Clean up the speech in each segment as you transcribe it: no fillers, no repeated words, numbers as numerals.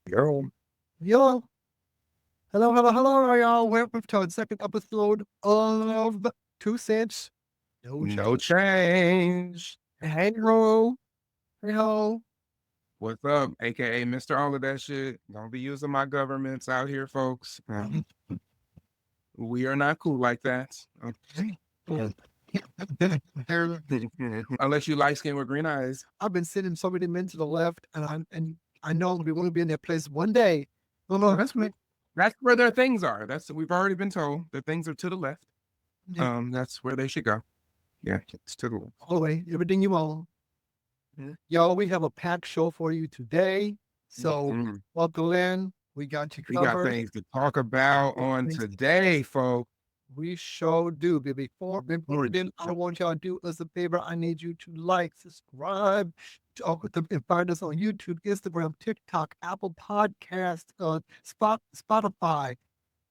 Yo, yo, hello, y'all. Welcome to the second episode of 2 Cents. No No change. change. Hey, ho, hey, ho. What's up, aka Mr. All of that shit? Don't be using my governments out here, folks. We are not cool like that. Unless you light skin with green eyes. I've been sending so many men to the left, and I know we want to be in that place one day. No, That's where their things are. We've already been told that things are to the left. Yeah. That's where they should go. Yeah, it's to the left. all the way, everything you want. Y'all, we have a packed show for you today. So, welcome in. We got you We got covered. things to talk about on today, folks. We sure do. But before I want y'all to do us a favor. I need you to like, subscribe, and find us on YouTube, Instagram, TikTok, Apple Podcasts, Spotify.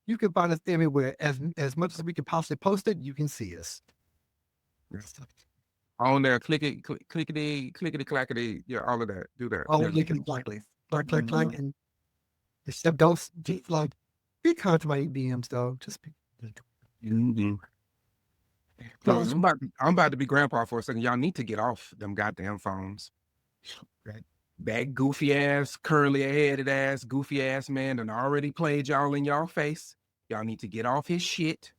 You can find us everywhere. As much as we can possibly post it, you can see us. On there, clickety, clackety, yeah, all of that. Do that. Oh, Yeah. you can click, and except don't like be kind to my DMs though. Just be. So I'm about to be grandpa for a second. Y'all need to get off them goddamn phones. Right. That goofy ass, curly headed ass, goofy ass man done already played y'all in y'all face. Y'all need to get off his shit.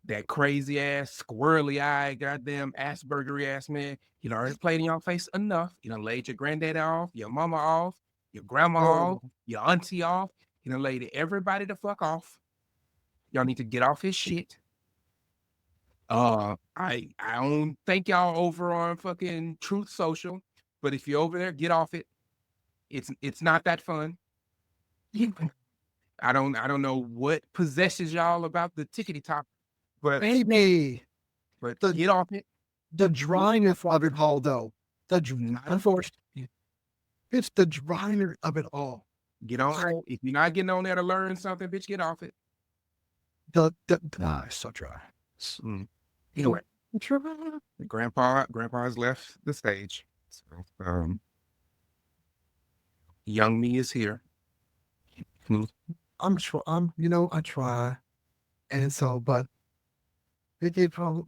That crazy ass, squirrely eyed, goddamn Aspergery ass man. He done already played in y'all face enough. He done laid your granddad off, your mama off, your grandma off, your auntie off. He done laid everybody the fuck off. Y'all need to get off his shit. I don't think y'all over on fucking Truth Social, but if you're over there, get off it. It's not that fun. I don't know what possesses y'all about the tickety top, but Baby, get off it. the dryness of it all, though. Unfortunately, it's the dryness of it all. Get on it. If you're not getting on there to learn something, bitch, get off it. It's so dry. Anyway, Grandpa has left the stage. So, young me is here. I try, and so, but we keep on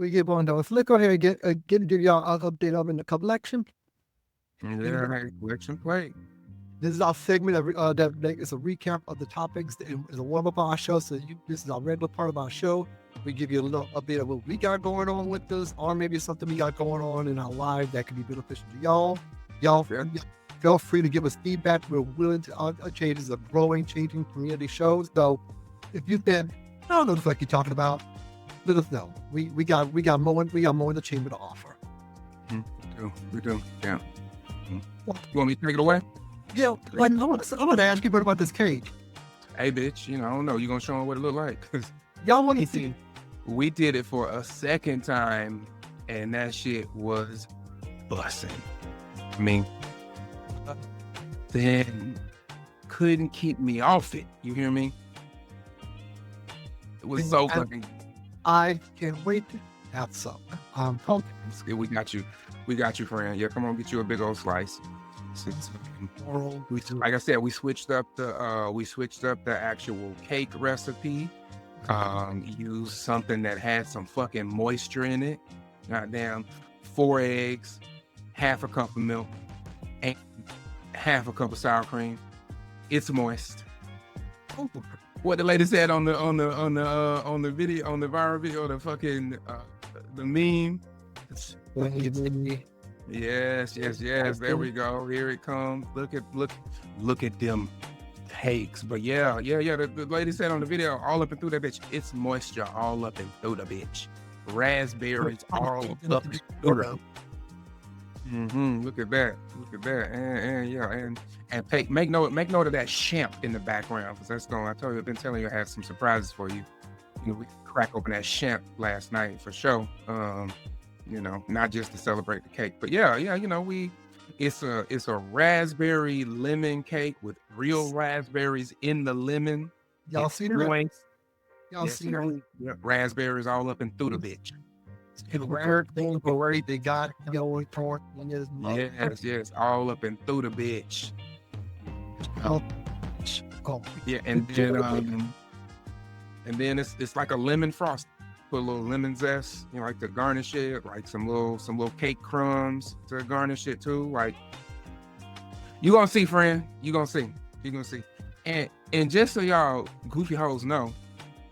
though. So let's go ahead and give y'all an update of in the collection. Collection play. This is our segment that is a recap of the topics. It's a warm up of our show. So this is our regular part of our show. We give you a little update of what we got going on with this, or maybe something we got going on in our lives that could be beneficial to y'all. Y'all feel free to give us feedback. We're willing to change. This is a growing, changing community show. So if you think, I don't know the fuck you're talking about, let us know. We got more in the chamber to offer. We do. Yeah. You want me to take it away? Yeah, like, I want to ask you about this cage. Hey, bitch, I don't know. You gonna show them what it look like? Y'all want to see? We did it for a second time, and that shit was bussin'. I mean, then couldn't keep me off it. You hear me? It was so fucking. I can't wait to have some. We got you, friend. Yeah, come on, get you a big old slice. Like I said, we switched up the actual cake recipe. Used something that had some fucking moisture in it. Goddamn, 4 eggs, half a cup of milk, and half a cup of sour cream. It's moist. What the lady said on the video, on the viral video, the fucking the meme. Yes. There we go. Here it comes. Look at them cakes. But yeah. The lady said on the video, all up and through that bitch. It's moisture all up and through the bitch. Raspberries all up and through. Look at that. And make note of that champ in the background, because I told you, I've been telling you I had some surprises for you. We crack open that champ last night for sure. Not just to celebrate the cake, but it's a raspberry lemon cake with real raspberries in the lemon. Y'all see that? Y'all see that? Yep, raspberries all up and through the bitch. It's rare thing for where they got going for. Yes, all up and through the bitch. bitch. Oh, Yeah, and then it's like a lemon frost. Put a little lemon zest, like to garnish it, like some little cake crumbs to garnish it too. Like, you gonna see, friend. You gonna see. And just so y'all goofy hoes know,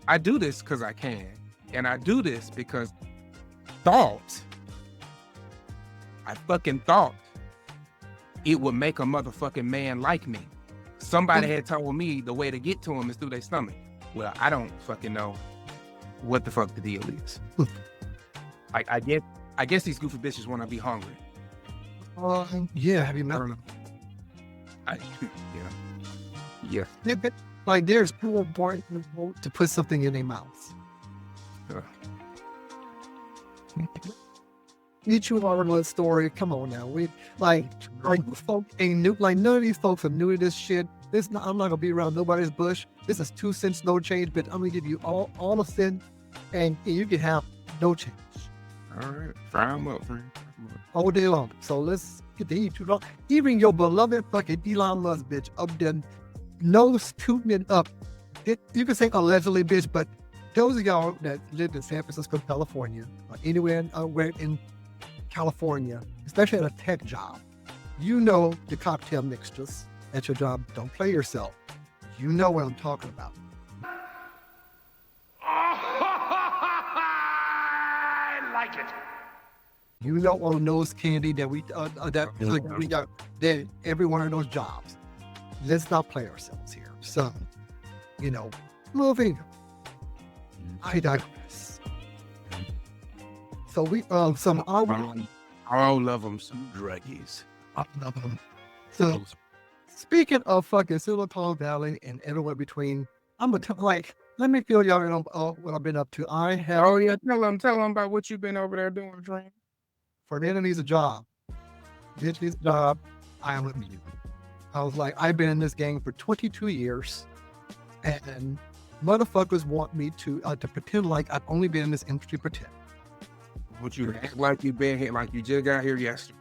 I do this because I can. And I do this because I fucking thought it would make a motherfucking man like me. Somebody had told me the way to get to him is through their stomach. Well, I don't fucking know what the fuck the deal is. Like, I guess these goofy bitches want to be hungry. Yeah, have you met her? Yeah. Like, there's people born to put something in their mouths. Need you all know the story. Come on now. We like folk ain't new. Like, none of these folks are new to this shit. I'm not gonna be around nobody's bush. This is 2 cents, no change, but I'm gonna give you all the sin, and you can have no change. All right, fry them up, friend. All day long. So let's get to eat. Even your beloved fucking Elon Musk bitch up there, nose tooting up. You can say allegedly, bitch, but those of y'all that lived in San Francisco, California, or anywhere in California, especially at a tech job, you know the cocktail mixtures at your job. Don't play yourself. You know what I'm talking about. I like it. You know all the nose candy that we got there every one of those jobs. Let's not play ourselves here. So, moving. I digress. So we I love them some druggies. I love them. So speaking of fucking Silicon Valley and everywhere between, I'm gonna let me fill y'all in on what I've been up to. Tell them about what you've been over there doing, friend. Fernando needs a job. Bitch needs a job. I am with you. I was like, I've been in this game for 22 years, and motherfuckers want me to pretend like I've only been in this industry for 10. What you act like you've been here, like you just got here yesterday.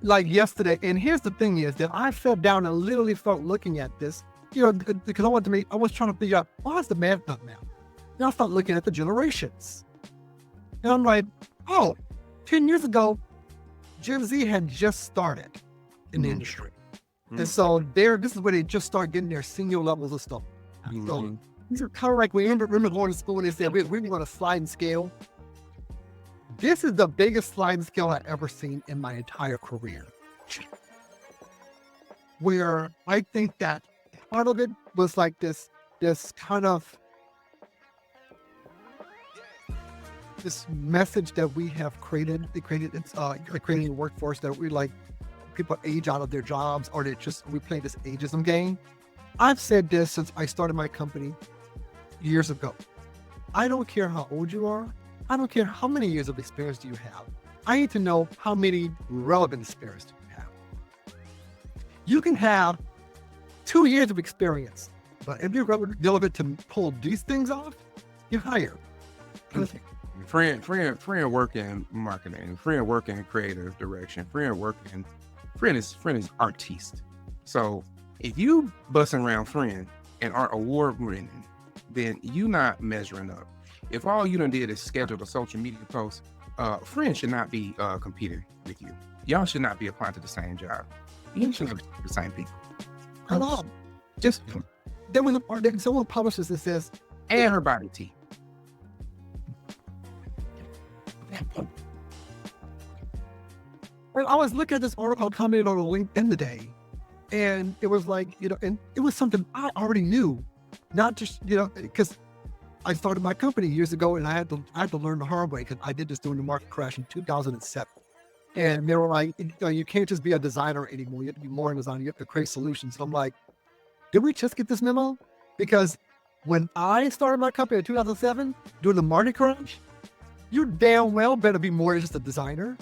Like yesterday. And here's the thing is that I sat down and literally started looking at this, because I was trying to figure out, why is the man up now? And I started looking at the generations. And I'm like, 10 years ago, Gen Z had just started in the industry. And so this is where they just start getting their senior levels of stuff. So these are kind of like, we remember going to school and they said, we're going to sliding scale. This is the biggest sliding scale I've ever seen in my entire career. Where I think that part of it was like this kind of this message that we have created. It's creating a workforce that we like people age out of their jobs, or we play this ageism game. I've said this since I started my company years ago. I don't care how old you are. I don't care how many years of experience do you have. I need to know how many relevant experience do you have. You can have 2 years of experience, but if you're relevant to pull these things off, you're hired. Friend work in marketing, friend work in creative direction, friend is artiste. So if you busting around friend and aren't award winning, then you not measuring up. If all you done did is schedule a social media post, friends should not be competing with you. Y'all should not be applying to the same job. You should not be the same people. Hello. Just then when someone publishes it says, and her body tea. Well, I was looking at this article commented on LinkedIn today, and it was like, and it was something I already knew, not just, because I started my company years ago, and I had to learn the hard way, because I did this during the market crash in 2007. And they were like, you can't just be a designer anymore. You have to be more than a designer. You have to create solutions. So I'm like, did we just get this memo? Because when I started my company in 2007, during the market crash, you damn well better be more than just a designer.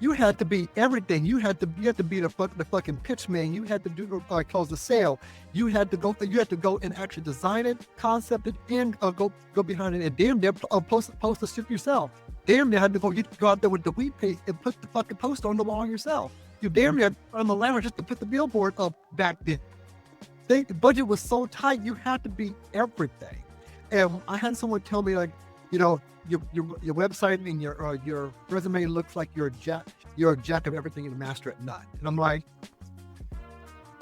You had to be everything. You had to be the fucking pitch man. You had to close the sale. You had to go and actually design it, concept it, and go behind it. And damn near post the shit yourself. Damn near had to go out there with the wheat paste and put the fucking poster on the wall yourself. You damn near on the ladder just to put the billboard up back then. the budget was so tight, you had to be everything. And I had someone tell me, like, you know, your website and your resume looks like you're a jack of everything and a master at none. And I'm like,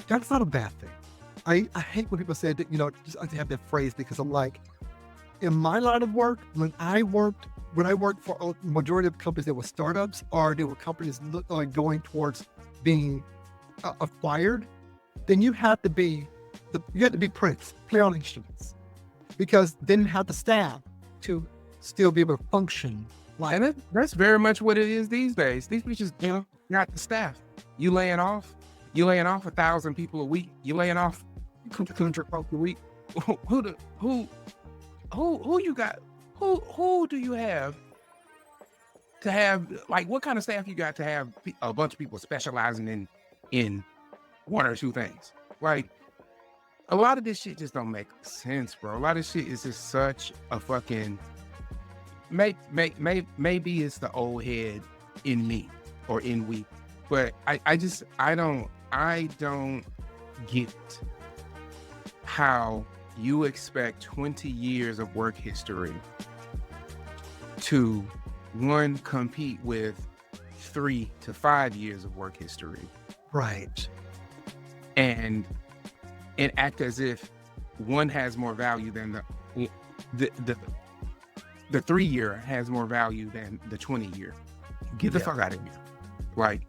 that's not a bad thing. I hate when people say that, you know, just I have that phrase, because I'm like, in my line of work, when I worked for a majority of companies that were startups, or they were companies going towards being acquired, then you had to be Prince, play on instruments, because they didn't have the staff to still be able to function. Like, And that's very much what it is these days. These bitches, you know, got the staff. You laying off 1,000 people a week. You laying off 200 folks a week. Who you got? Who do you have to have, like, what kind of staff you got to have a bunch of people specializing in one or two things? Like, a lot of this shit just don't make sense, bro. A lot of shit is just such a fucking, maybe it's the old head in me or in we, but I don't get how you expect 20 years of work history to, one, compete with 3 to 5 years of work history, right. and act as if one has more value than the 3-year has more value than the 20-year. Get the fuck out of here. Like,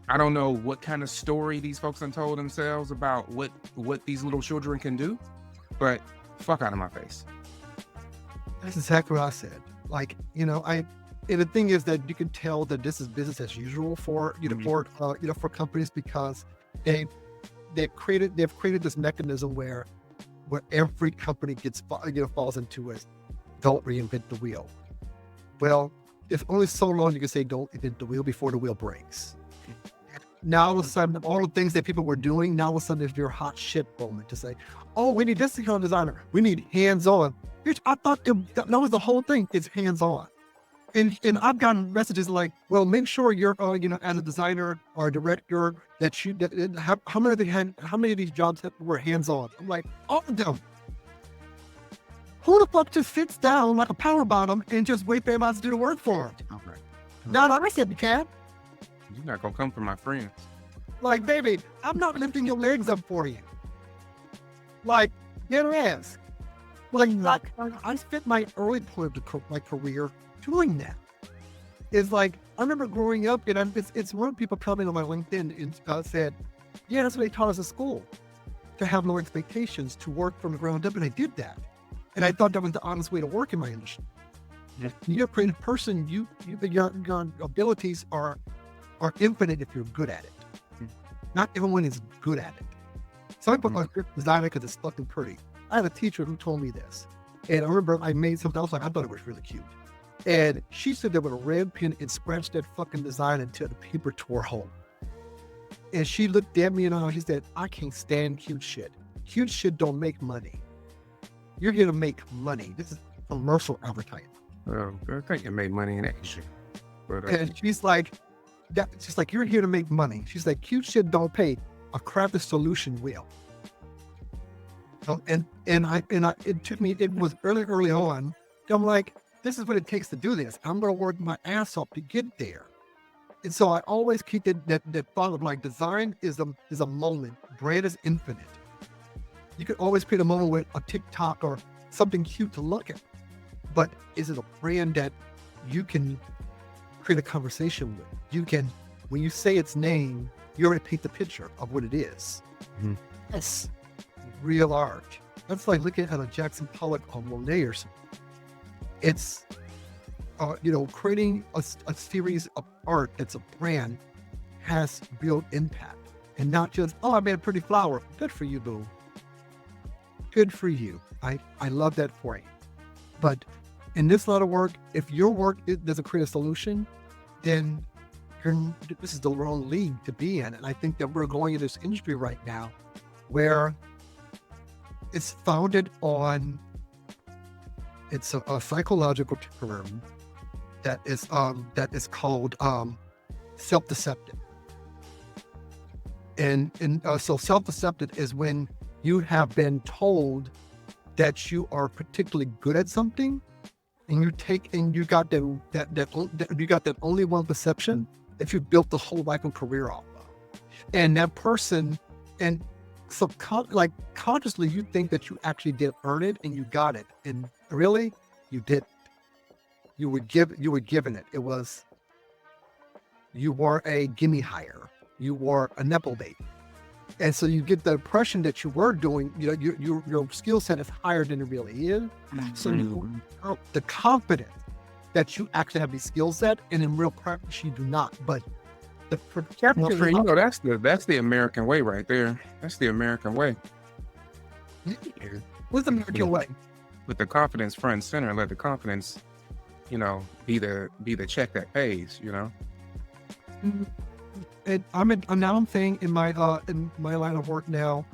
I don't know what kind of story these folks done told themselves about what these little children can do, but fuck out of my face. That's exactly what I said. Like, you know, and the thing is that you can tell that this is business as usual for, you know, for companies, because they've created this mechanism where every company falls into it. Don't reinvent the wheel. Well, it's only so long you can say don't invent the wheel before the wheel breaks. Now all of a sudden, all the things that people were doing, now all of a sudden it's your hot shit moment to say, oh, we need this kind of designer. We need hands-on. Bitch, I thought that was the whole thing. It's hands-on. And I've gotten messages like, well, make sure you're, you know, as a designer or a director, how many of these jobs were hands-on? I'm like, all of them. Who the fuck just sits down like a power bottom and just wait for everybody to do the work for them? Okay. Now, like I said, you can't. You're not gonna come for my friends. Like, baby, I'm not lifting your legs up for you. Like, get her ass. Like I spent my early point of my career doing that. It's like, I remember growing up, and it's one of the people coming on my LinkedIn and said, yeah, that's what they taught us at school, to have low expectations, to work from the ground up, and I did that. And I thought that was the honest way to work in my industry. Yeah. You're a creative person, your abilities are infinite if you're good at it. Not everyone is good at it. Some people are good designer because it's fucking pretty. I had a teacher who told me this. And I remember I made something else, like, I thought it was really cute. And she said that with a red pen and scratched that fucking design until the paper tore home. And she looked at me and she said, I can't stand cute shit. Cute shit don't make money. You're here to make money. This is commercial advertising. Well, I think it made money in Asia. But, And she's like, you're here to make money. She's like, cute shit don't pay. A crafted solution will. It took me, it was early on. I'm like, this is what it takes to do this. I'm going to work my ass off to get there. And so I always keep that thought of, like, design is a moment. Brand is infinite. You can always create a moment with a TikTok or something cute to look at. But is it a brand that you can create a conversation with? You can, when you say its name, you already paint the picture of what it is. Mhm. That's real art. That's like looking at a Jackson Pollock or Monet or something. It's, creating a series of art that's a brand has real impact. And not just, oh, I made a pretty flower. Good for you, boo. Good for you. I love that for you. But in this line of work, if your work doesn't create a solution, then this is the wrong league to be in. And I think that we're going in this industry right now where it's founded on, it's a psychological term that is called self-deceptive. And so self-deceptive is when you have been told that you are particularly good at something, and you got that only one perception that you built the whole life and career off of. And that person, and consciously you think that you actually did earn it and you got it. And really, you didn't. You were given it. It was, you were a gimme hire. You were a nepo baby. And so you get the impression that you were doing, your skill set is higher than it really is. So you the confidence that you actually have the skill set, and in real practice you do not. But the perception, that's the American way right there. That's the American way. What's the American way? With the confidence front and center, let the confidence, be the check that pays. And I'm saying in my line of work now,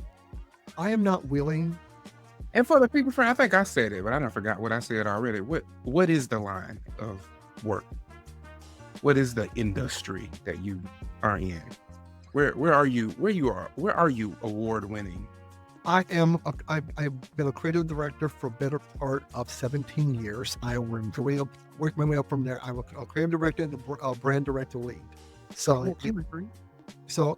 I am not willing. And for the people, I think I said it, but I don't forgot what I said already. What is the line of work? What is the industry that you are in? Where are you? Where are you award winning? I've been a creative director for a better part of 17 years. I worked my way up from there. I'm a creative director and a brand director lead. So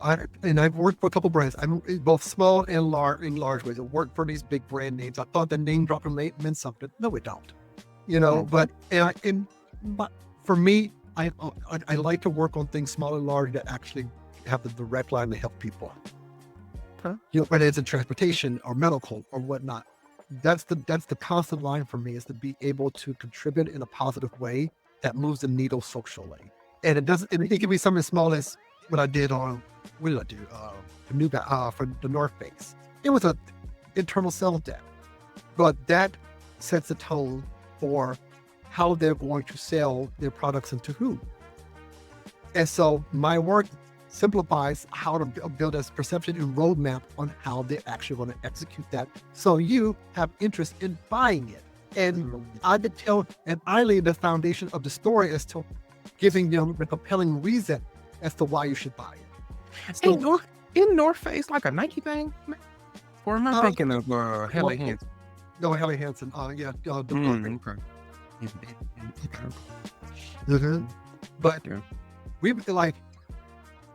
I've worked for a couple brands. I'm both small and large ways. I worked for these big brand names. I thought the name dropping meant something. No, it don't. But for me, I like to work on things small and large that actually have the direct line to help people. Huh? Whether it's in transportation or medical or whatnot. That's the constant line for me, is to be able to contribute in a positive way that moves the needle socially. And it can be something as small as what I did on, what did I do? For the North Face. It was an internal sales deck, but that sets the tone for how they're going to sell their products and to who. And so my work simplifies how to build a perception and roadmap on how they're actually going to execute that, so you have interest in buying it. And I lay the foundation of the story as to giving them a compelling reason as to why you should buy it. So, in North Face like a Nike thing? Or am I thinking of Helly Hansen? No, Helly Hansen. Yeah. Okay. But we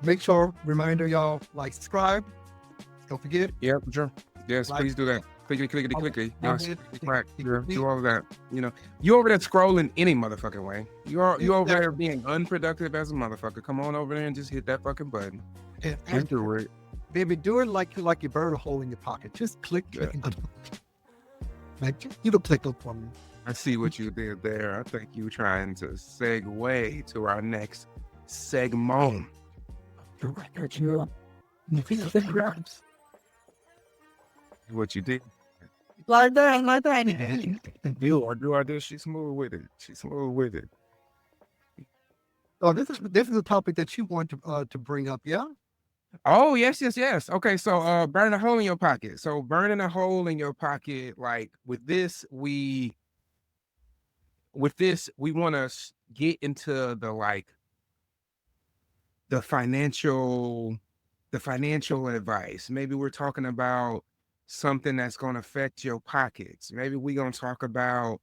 make sure, reminder, y'all, subscribe. Don't forget. Yep, sure. Yes, please do that. Clickety. Yes, right. Do all of that. You over there scrolling any motherfucking way. You over there being unproductive as a motherfucker. Come on over there and just hit that fucking button. And do it. Baby, do it like you burn a hole in your pocket. Just click. You don't click up for me. I see what you did there. I think you trying to segue to our next segment. What you did. Like that. You do this. She's smooth with it. Oh, this is a topic that you want to bring up, yeah? Oh, yes. Okay, so burning a hole in your pocket. So burning a hole in your pocket, with this, we want to get into the financial advice. Maybe we're talking about something that's going to affect your pockets. Maybe we're going to talk about,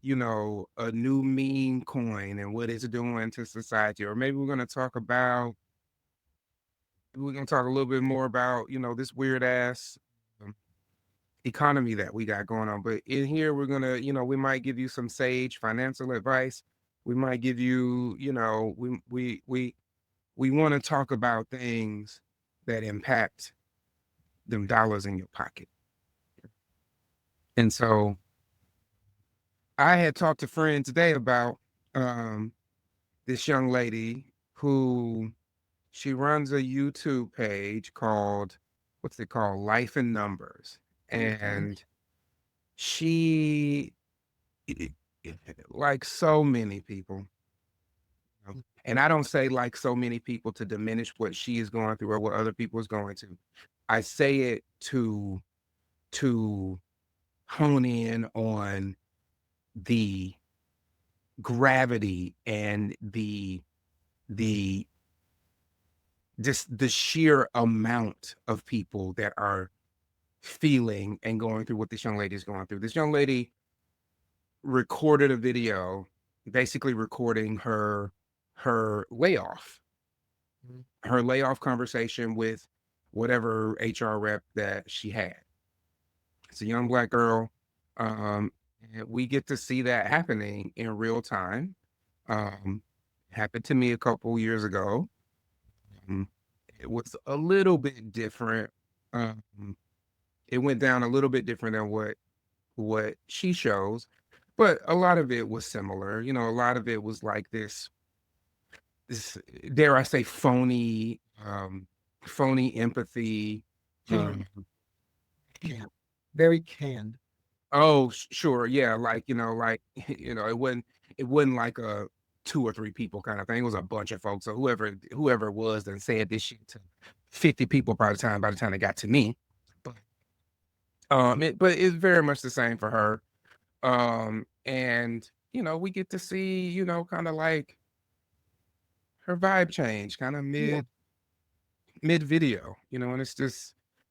a new meme coin and what it's doing to society. Or maybe we're going to talk a little bit more about, this weird ass economy that we got going on. But in here, we're going to, we might give you some sage financial advice. We might give you, we want to talk about things that impact them dollars in your pocket. And so I had talked to a friend today about this young lady who, she runs a YouTube page called, what's it called? Life in Numbers. And she, like so many people, and I don't say like so many people to diminish what she is going through or what other people is going to. I say it to hone in on the gravity and the just the sheer amount of people that are feeling and going through what this young lady is going through. This young lady recorded a video, basically recording her layoff, her layoff conversation with whatever HR rep that she had. It's a young Black girl. And we get to see that happening in real time. Happened to me a couple years ago. It was a little bit different. It went down a little bit different than what she shows, but a lot of it was similar. You know, a lot of it was like this dare I say phony empathy. Yeah. Very canned. Oh, sure, yeah, like it wasn't like a 2 or 3 people kind of thing. It was a bunch of folks. So whoever it was that said this shit to 50 people by the time it got to me. But but it's very much the same for her. And we get to see, kind of like her vibe change, kind of mid video, and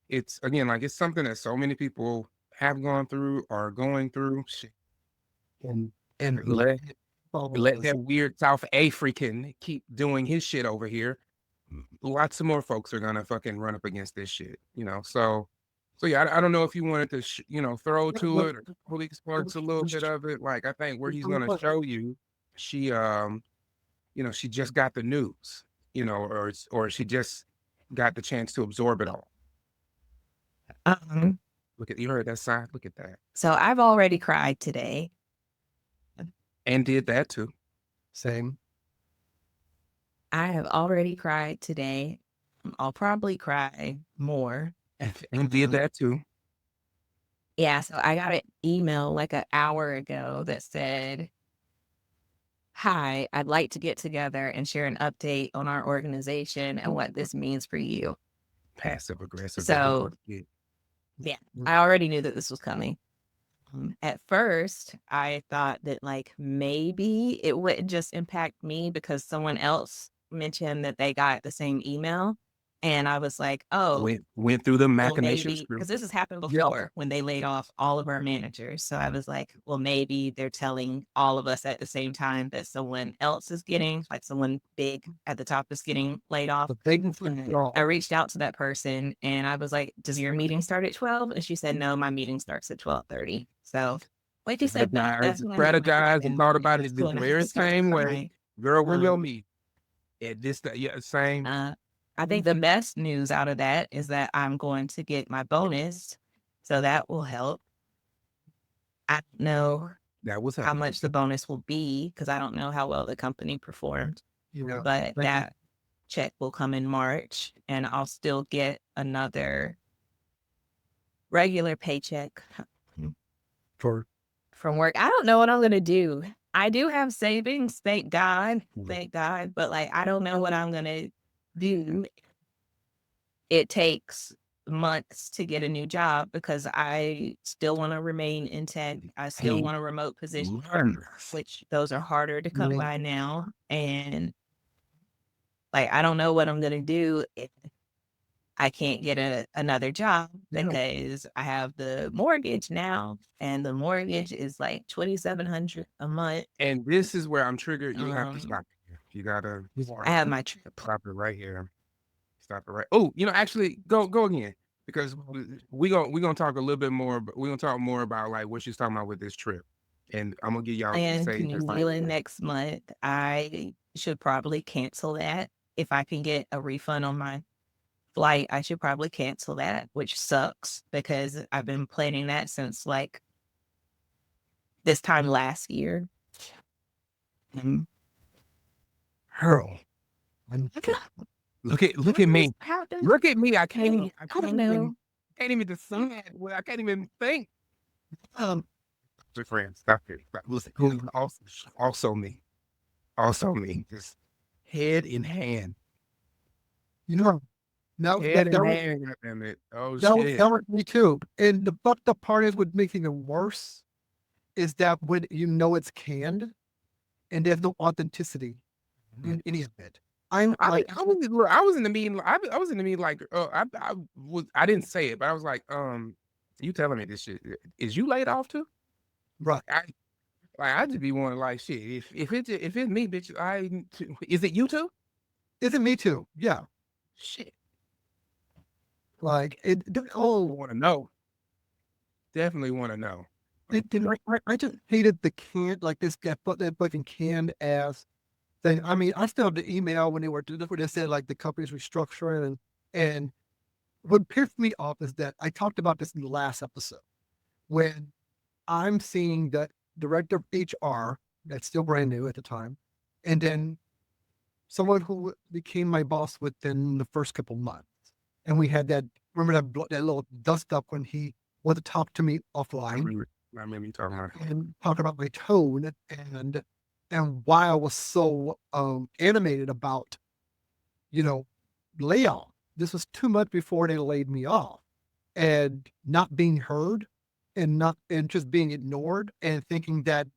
it's again like it's something that so many people have gone through, are going through. Shit. And let that weird South African keep doing his shit over here. Lots of more folks are gonna fucking run up against this shit, So yeah, I don't know if you wanted to, throw to it or fully explore a little bit of it. Like I think where he's gonna show you, she she just got the news, or she just got the chance to absorb it all. Look at, you heard that side? Look at that. So I've already cried today. And did that too. Same. I have already cried today. I'll probably cry more. And did that too. Yeah, so I got an email like an hour ago that said, "Hi, I'd like to get together and share an update on our organization and what this means for you." Passive aggressive. So, yeah, I already knew that this was coming. At first, I thought that like maybe it wouldn't just impact me because someone else mentioned that they got the same email. And I was like, oh, went through the machinations. because this has happened before when they laid off all of our managers. So I was like, well, maybe they're telling all of us at the same time that someone else is getting, like someone big at the top is getting laid off. I reached out to that person and I was like, does your meeting start at 12? And she said, no, my meeting starts at 12:30. So what you said, strategize and thought about it the very same way. Girl, we will meet at this same. I think the best news out of that is that I'm going to get my bonus, so that will help. I don't know how much the bonus will be because I don't know how well the company performed. But that check will come in March, and I'll still get another regular paycheck from work. I don't know what I'm gonna do. I do have savings, thank God, but like I don't know what I'm gonna do. It takes months to get a new job because I still want to remain in tech. I still want a remote position, which those are harder to come by now. And like, I don't know what I'm going to do if I can't get another job because I have the mortgage now and the mortgage is like $2,700 a month. And this is where I'm triggered. You have to stop here. You gotta. I have my trip. Stop it right here. Stop it right. Oh, actually, go again because we gonna talk a little bit more. We're gonna talk more about like what she's talking about with this trip, and I'm gonna give y'all. And to New Zealand next month, I should probably cancel that. If I can get a refund on my flight, I should probably cancel that, which sucks because I've been planning that since like this time last year. Hurl. Look at me. Look at me. I can't even. I can't even decide. Well, I can't even think. Friends, stop it. Listen, also me. Just head in hand. Now head in hand. Damn it. Oh shit. That was me too. And the fucked up part is what makes it worse is that when it's canned and there's no authenticity in any of it. I'm I like, I was in the meeting. I was in the meeting like I didn't say it, but I was like, you telling me this shit? Is you laid off too? right. I just be wanting like shit. If it's me, bitch, is it you too? Isn't me too? Yeah. Shit, Like it. I want to know. Definitely want to know. I just hated the canned, like this guy put that fucking canned ass thing. I mean, I still have the email when they were doing where they said like the company's restructuring and what pissed me off is that I talked about this in the last episode when I'm seeing that director of HR that's still brand new at the time, and then someone who became my boss within the first couple months, and we had that remember that little dust up when he wanted to talk to me offline. I remember you talking about it. And talk about my tone and why I was so animated about, layoff. This was 2 months before they laid me off, and not being heard and just being ignored and thinking that,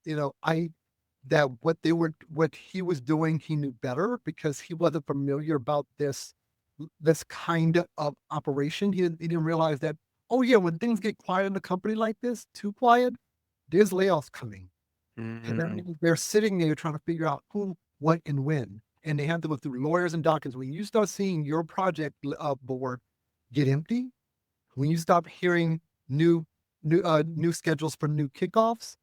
that what he was doing, he knew better because he wasn't familiar about this kind of operation. He didn't realize that, oh yeah, when things get quiet in a company like this, too quiet, there's layoffs coming. And they're sitting there trying to figure out who, what, and when. And they have to go through lawyers and documents. When you start seeing your project board get empty, when you stop hearing new schedules for new kickoffs,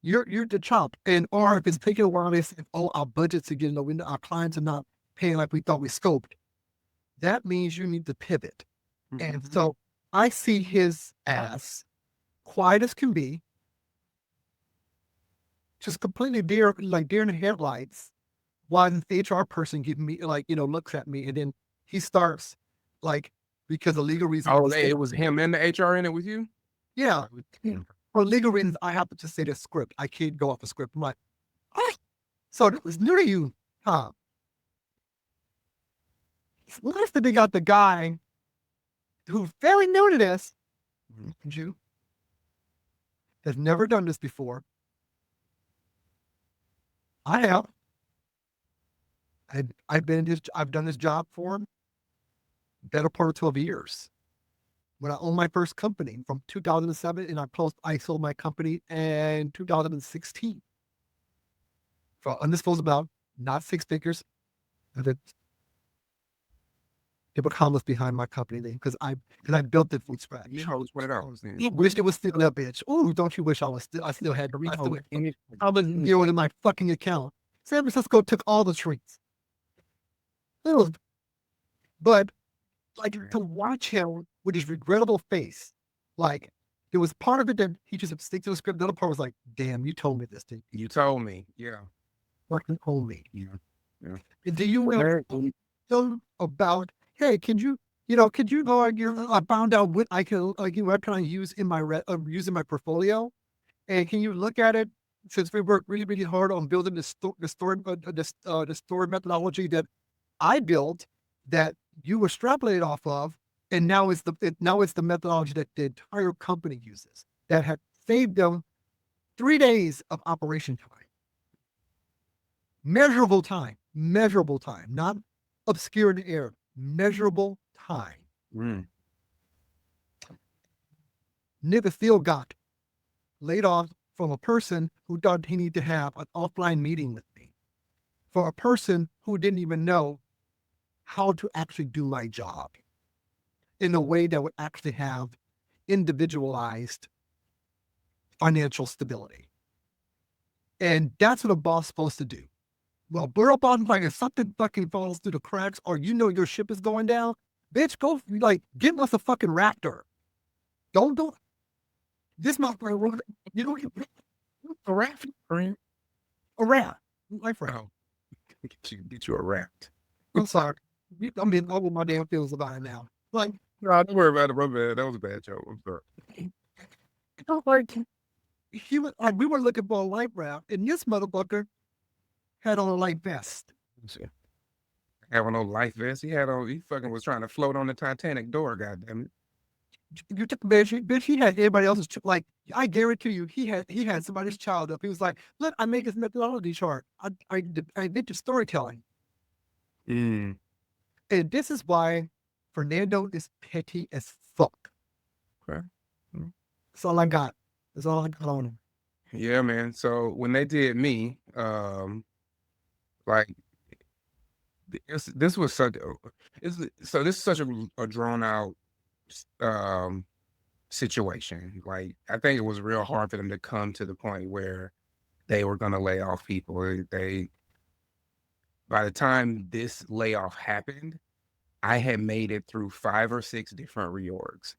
you're the chop. And or if it's taking a while, they say, oh, our budgets again, our clients are not paying like we thought we scoped. That means you need to pivot. And so I see his ass quiet as can be, just completely deer in the headlights, while the HR person giving me looks at me, and then he starts because of legal reasons. Oh, it was him and the HR in it with you? Yeah. For legal reasons, I have to just say the script. I can't go off a script. I'm like, oh, so it was new to you, huh? It's nice that they got the guy who's very new to this, Jew, has never done this before. I have. I've done this job for him better part of 12 years. When I owned my first company from 2007, and I sold my company in 2016 for undisclosed amount, not 6 figures. There were commas behind my company name because I built it from scratch. $20. Wished it was still that bitch. Oh, don't you wish I still had the I was dealing in my fucking account. San Francisco took all the treats. But to watch him with his regrettable face, there was part of it that he just stick to the script. The other part was like, damn, you told me this thing. You told me, yeah. Fucking told me. Yeah. Do you know about, hey, could you go, I found out what I can, what can I use in my using my portfolio? And can you look at it, since we worked really, really hard on building the story methodology that I built, that you extrapolated off of, and now it's the methodology that the entire company uses that had saved them 3 days of operation time. Measurable time, not obscure in the air, measurable time. Nigga still got laid off from a person who thought he needed to have an offline meeting with me, for a person who didn't even know how to actually do my job in a way that would actually have individualized financial stability. And that's what a boss is supposed to do. Well, we're up on if something fucking falls through the cracks, or your ship is going down, bitch, go get us a fucking raptor. Don't this motherfucker, a raft, a rat, my friend. Get you a raft. I'm sorry. I'm being over my damn feelings about it now. No, don't worry about it, bro. That was a bad joke. I'm sorry. We were looking for a life raft, and this motherfucker had on a life vest. Having no life vest. He fucking was trying to float on the Titanic door, goddammit. You took bitch, he had everybody else's I guarantee you, he had somebody's child up. He was like, look, I make his methodology chart. I did the storytelling. Mm. And this is why Fernando is petty as fuck. Okay. That's all I got. That's all I got on him. Yeah, man. So when they did me, like this was such so this is such a drawn out um situation. Like I think it was real hard for them to come to the point where they were gonna lay off people. They by the time this layoff happened, I had made it through 5 or 6 different reorgs.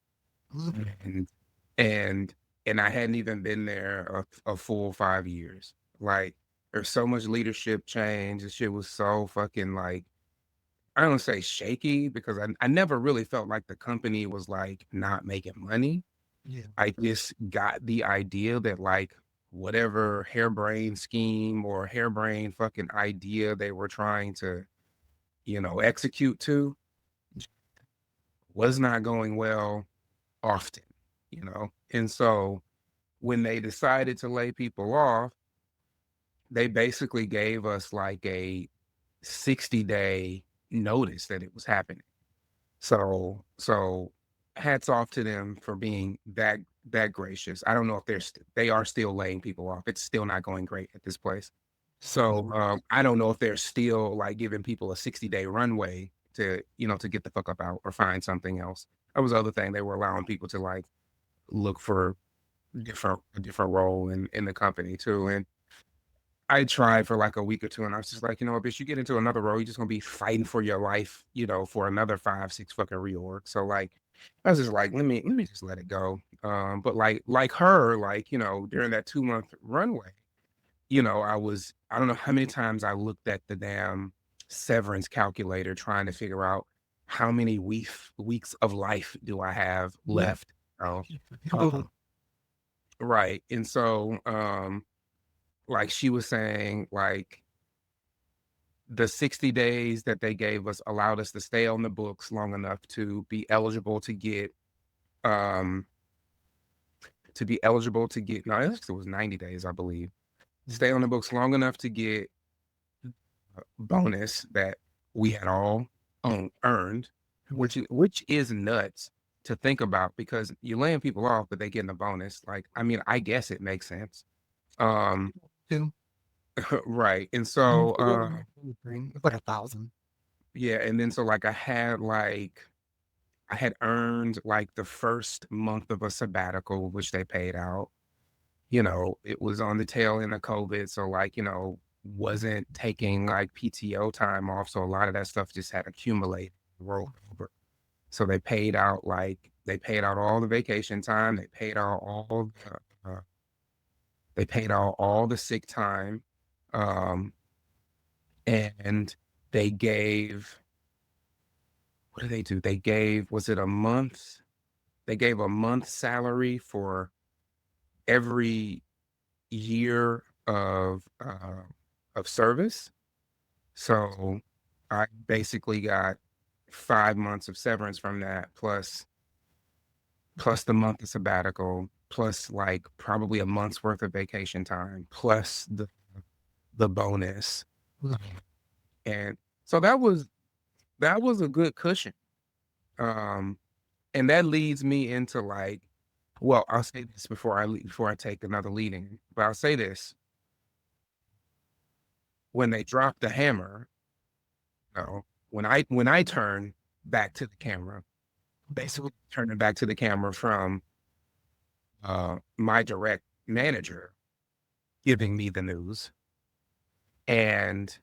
And and and I hadn't even been there a full 5 years. Like there's so much leadership change. This shit was so fucking like I don't say shaky because I never really felt like the company was like not making money. Yeah. I just got the idea that like whatever harebrained scheme or harebrained fucking idea they were trying to, execute to was not going well often, And so when they decided to lay people off, they basically gave us like a 60-day notice that it was happening. So hats off to them for being that gracious. I don't know if they are still laying people off. It's still not going great at this place. So I don't know if they're still like giving people a 60-day runway to get the fuck up out or find something else. That was the other thing. They were allowing people to like look for a different role in the company too. And I tried for like a week or two and I was just like, bitch, you get into another role, you're just gonna be fighting for your life, for another 5, 6 fucking reorg. So like I was just like, let me just let it go. But like her, like, during that 2-month runway, I don't know how many times I looked at the damn severance calculator trying to figure out how many weeks of life do I have left. Right. And so like she was saying, like the 60 days that they gave us allowed us to stay on the books long enough to be eligible to get no, it was 90 days, I believe. Stay on the books long enough to get a bonus that we had all earned, which is nuts to think about because you're laying people off, but they getting a bonus. Like, I mean, I guess it makes sense. Too. Right. And so It's like 1,000. yeah, and then so like I had earned like the first month of a sabbatical, which they paid out. It was on the tail end of COVID. So like, wasn't taking like PTO time off. So a lot of that stuff just had accumulated, rolled over. So they paid out all the vacation time. They paid out all the sick time. And they gave, what did they do? Was it a month? They gave a month's salary for every year of service. So I basically got 5 months of severance from that, plus the month of sabbatical, plus like probably a month's worth of vacation time, plus the bonus. And so that was a good cushion. And that leads me into like, well, I'll say this before I take another leading, but I'll say this. When they dropped the hammer, when I turn back to the camera, basically turning back to the camera from my direct manager giving me the news, and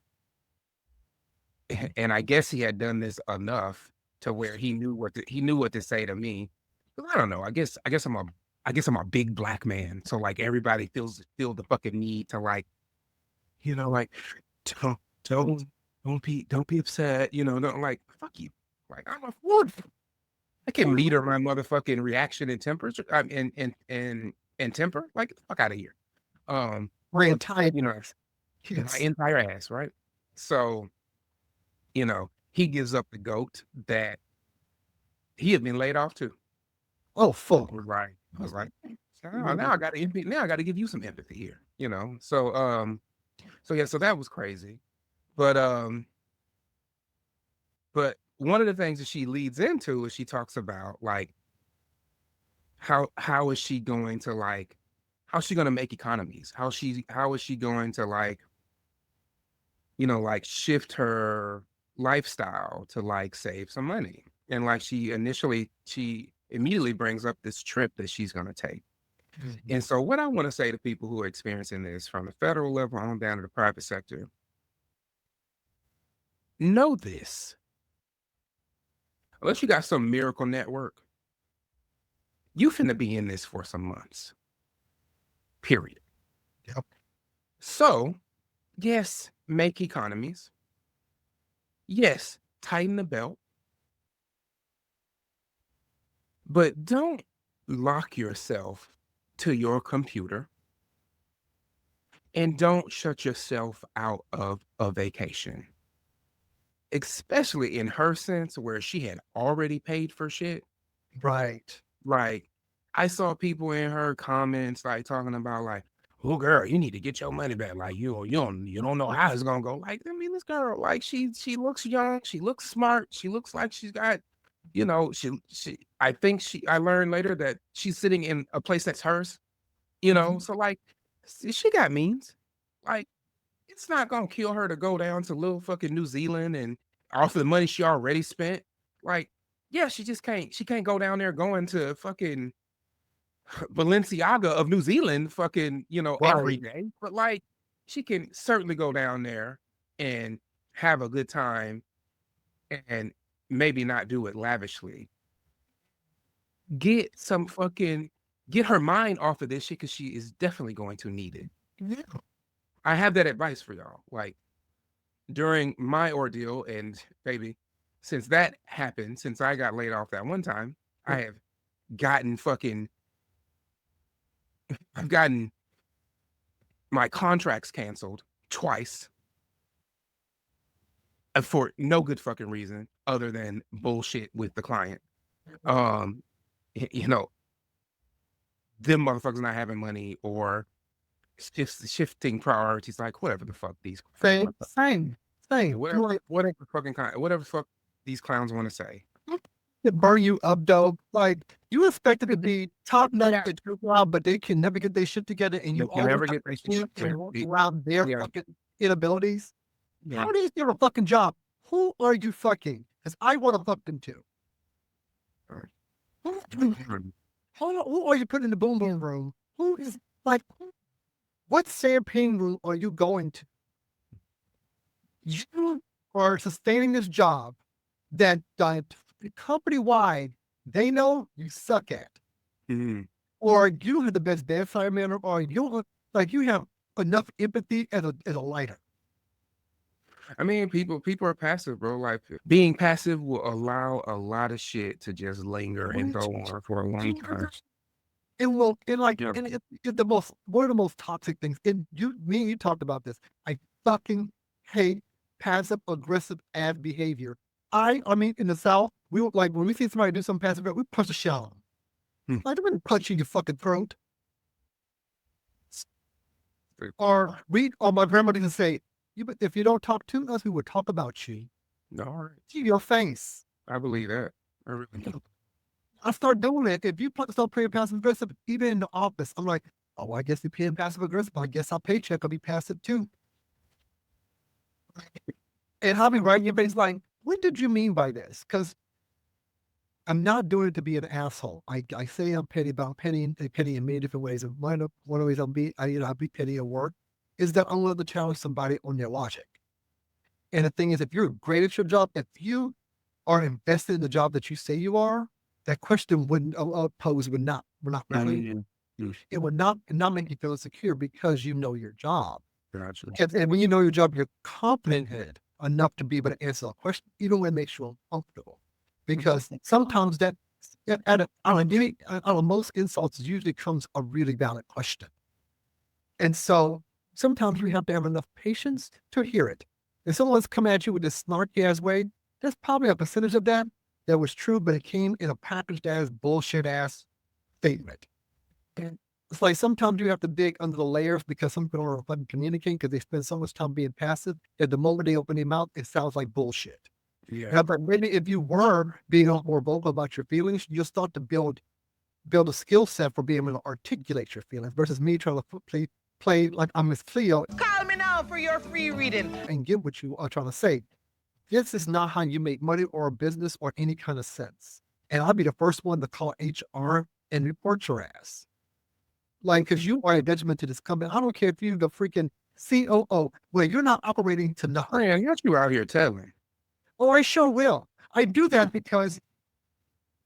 I guess he had done this enough to where he knew what to say to me. I don't know. I guess I'm a big black man, so like everybody feel the fucking need to like, like don't be upset, don't like fuck you. Like I'm a wolf. I can meter my motherfucking reaction and temperature. And temper. Like get the fuck out of here. My entire My entire ass, right? So, he gives up the goat that he had been laid off too. Oh fuck. Right. I was like, now I gotta give you some empathy here, So yeah, so that was crazy. But But one of the things that she leads into is she talks about like how is she going to like how's she going to make economies? How is she going to like like shift her lifestyle to like save some money? And like she immediately brings up this trip that she's going to take. And so what I want to say to people who are experiencing this from the federal level on down to the private sector, know this. Unless you got some miracle network, you finna be in this for some months. Period. Yep. So, yes, make economies. Yes, tighten the belt. But don't lock yourself to your computer. And don't shut yourself out of a vacation. Especially in her sense where she had already paid for shit. Right. Like, I saw people in her comments like talking about like, "Oh, girl, you need to get your money back. Like, you don't know how it's gonna go." Like, I mean, this girl, like, she looks young, she looks smart, she looks like she's got, I learned later that she's sitting in a place that's hers. So like, she got means. Like, it's not gonna kill her to go down to little fucking New Zealand and off the money she already spent. Like, yeah, she can't go down there going to fucking Balenciaga of New Zealand fucking, every Right. day. But like, she can certainly go down there and have a good time and maybe not do it lavishly. Get her mind off of this shit because she is definitely going to need it. Yeah. I have that advice for y'all. Like, during my ordeal, and baby, since that happened, since I got laid off that one time, I have gotten I've gotten my contracts canceled twice for no good fucking reason other than bullshit with the client. Them motherfuckers not having money or shifting priorities, like whatever the fuck these Same. whatever the fuck these clowns want to say. It burn you up, though. Like, you expect it to be top notch at your job, but they can never get their shit together, and you They can never get their shit together. around their Yeah. fucking inabilities. Yeah. How do you do a fucking job? Who are you fucking? Because I want to fuck them too. Who are you putting in the boom boom room? Who is like? What champagne room are you going to? You are sustaining this job that company wide they know you suck at, or you have the best bedside manner, or you have enough empathy as a lighter. I mean, people are passive, bro. Like, being passive will allow a lot of shit to just linger and go on for a long time. It's one of the most toxic things. And you talked about this. I fucking hate passive aggressive ass behavior. I mean, in the South, we would, like, when we see somebody do something passive, we punch the shell on them. Like, they wouldn't punch you in your fucking throat. Or my grandmother used to say, if you don't talk to us, we would talk about you. All right. To your face. I believe that. I really do. I start doing it. If you start paying passive aggressive, even in the office, I'm like, oh, I guess you're paying passive aggressive. I guess our paycheck will be passive too. And I'll be right in your face like, what did you mean by this? Because I'm not doing it to be an asshole. I say I'm petty, but I'm petty in many different ways. And one of the ways I'll be petty at work is that I'm willing to challenge somebody on their logic. And the thing is, if you're great at your job, if you are invested in the job that you say you are, that question wouldn't pose would not really. It would not make you feel insecure because you know your job. Gotcha. And when you know your job, you're confident in it enough to be able to answer a question, even when it makes you uncomfortable. Because sometimes that out of most insults usually comes a really valid question. And so sometimes we have to have enough patience to hear it. If someone's coming at you with this snarky ass way, there's probably a percentage of that was true, but it came in a packaged ass, bullshit ass statement. And it's like sometimes you have to dig under the layers because some people don't fucking communicate because they spend so much time being passive. At the moment they open their mouth, it sounds like bullshit. Yeah, but maybe if you were being more vocal about your feelings, you'll start to build a skill set for being able to articulate your feelings versus me trying to play like I'm Miss Cleo. Call me now for your free reading. And get what you are trying to say. This is not how you make money or a business or any kind of sense. And I'll be the first one to call HR and report your ass. Like, because you are a detriment to this company. I don't care if you're the freaking COO. Well, you're not operating to nothing. Man, got you out here telling. Oh, I sure will. I do that because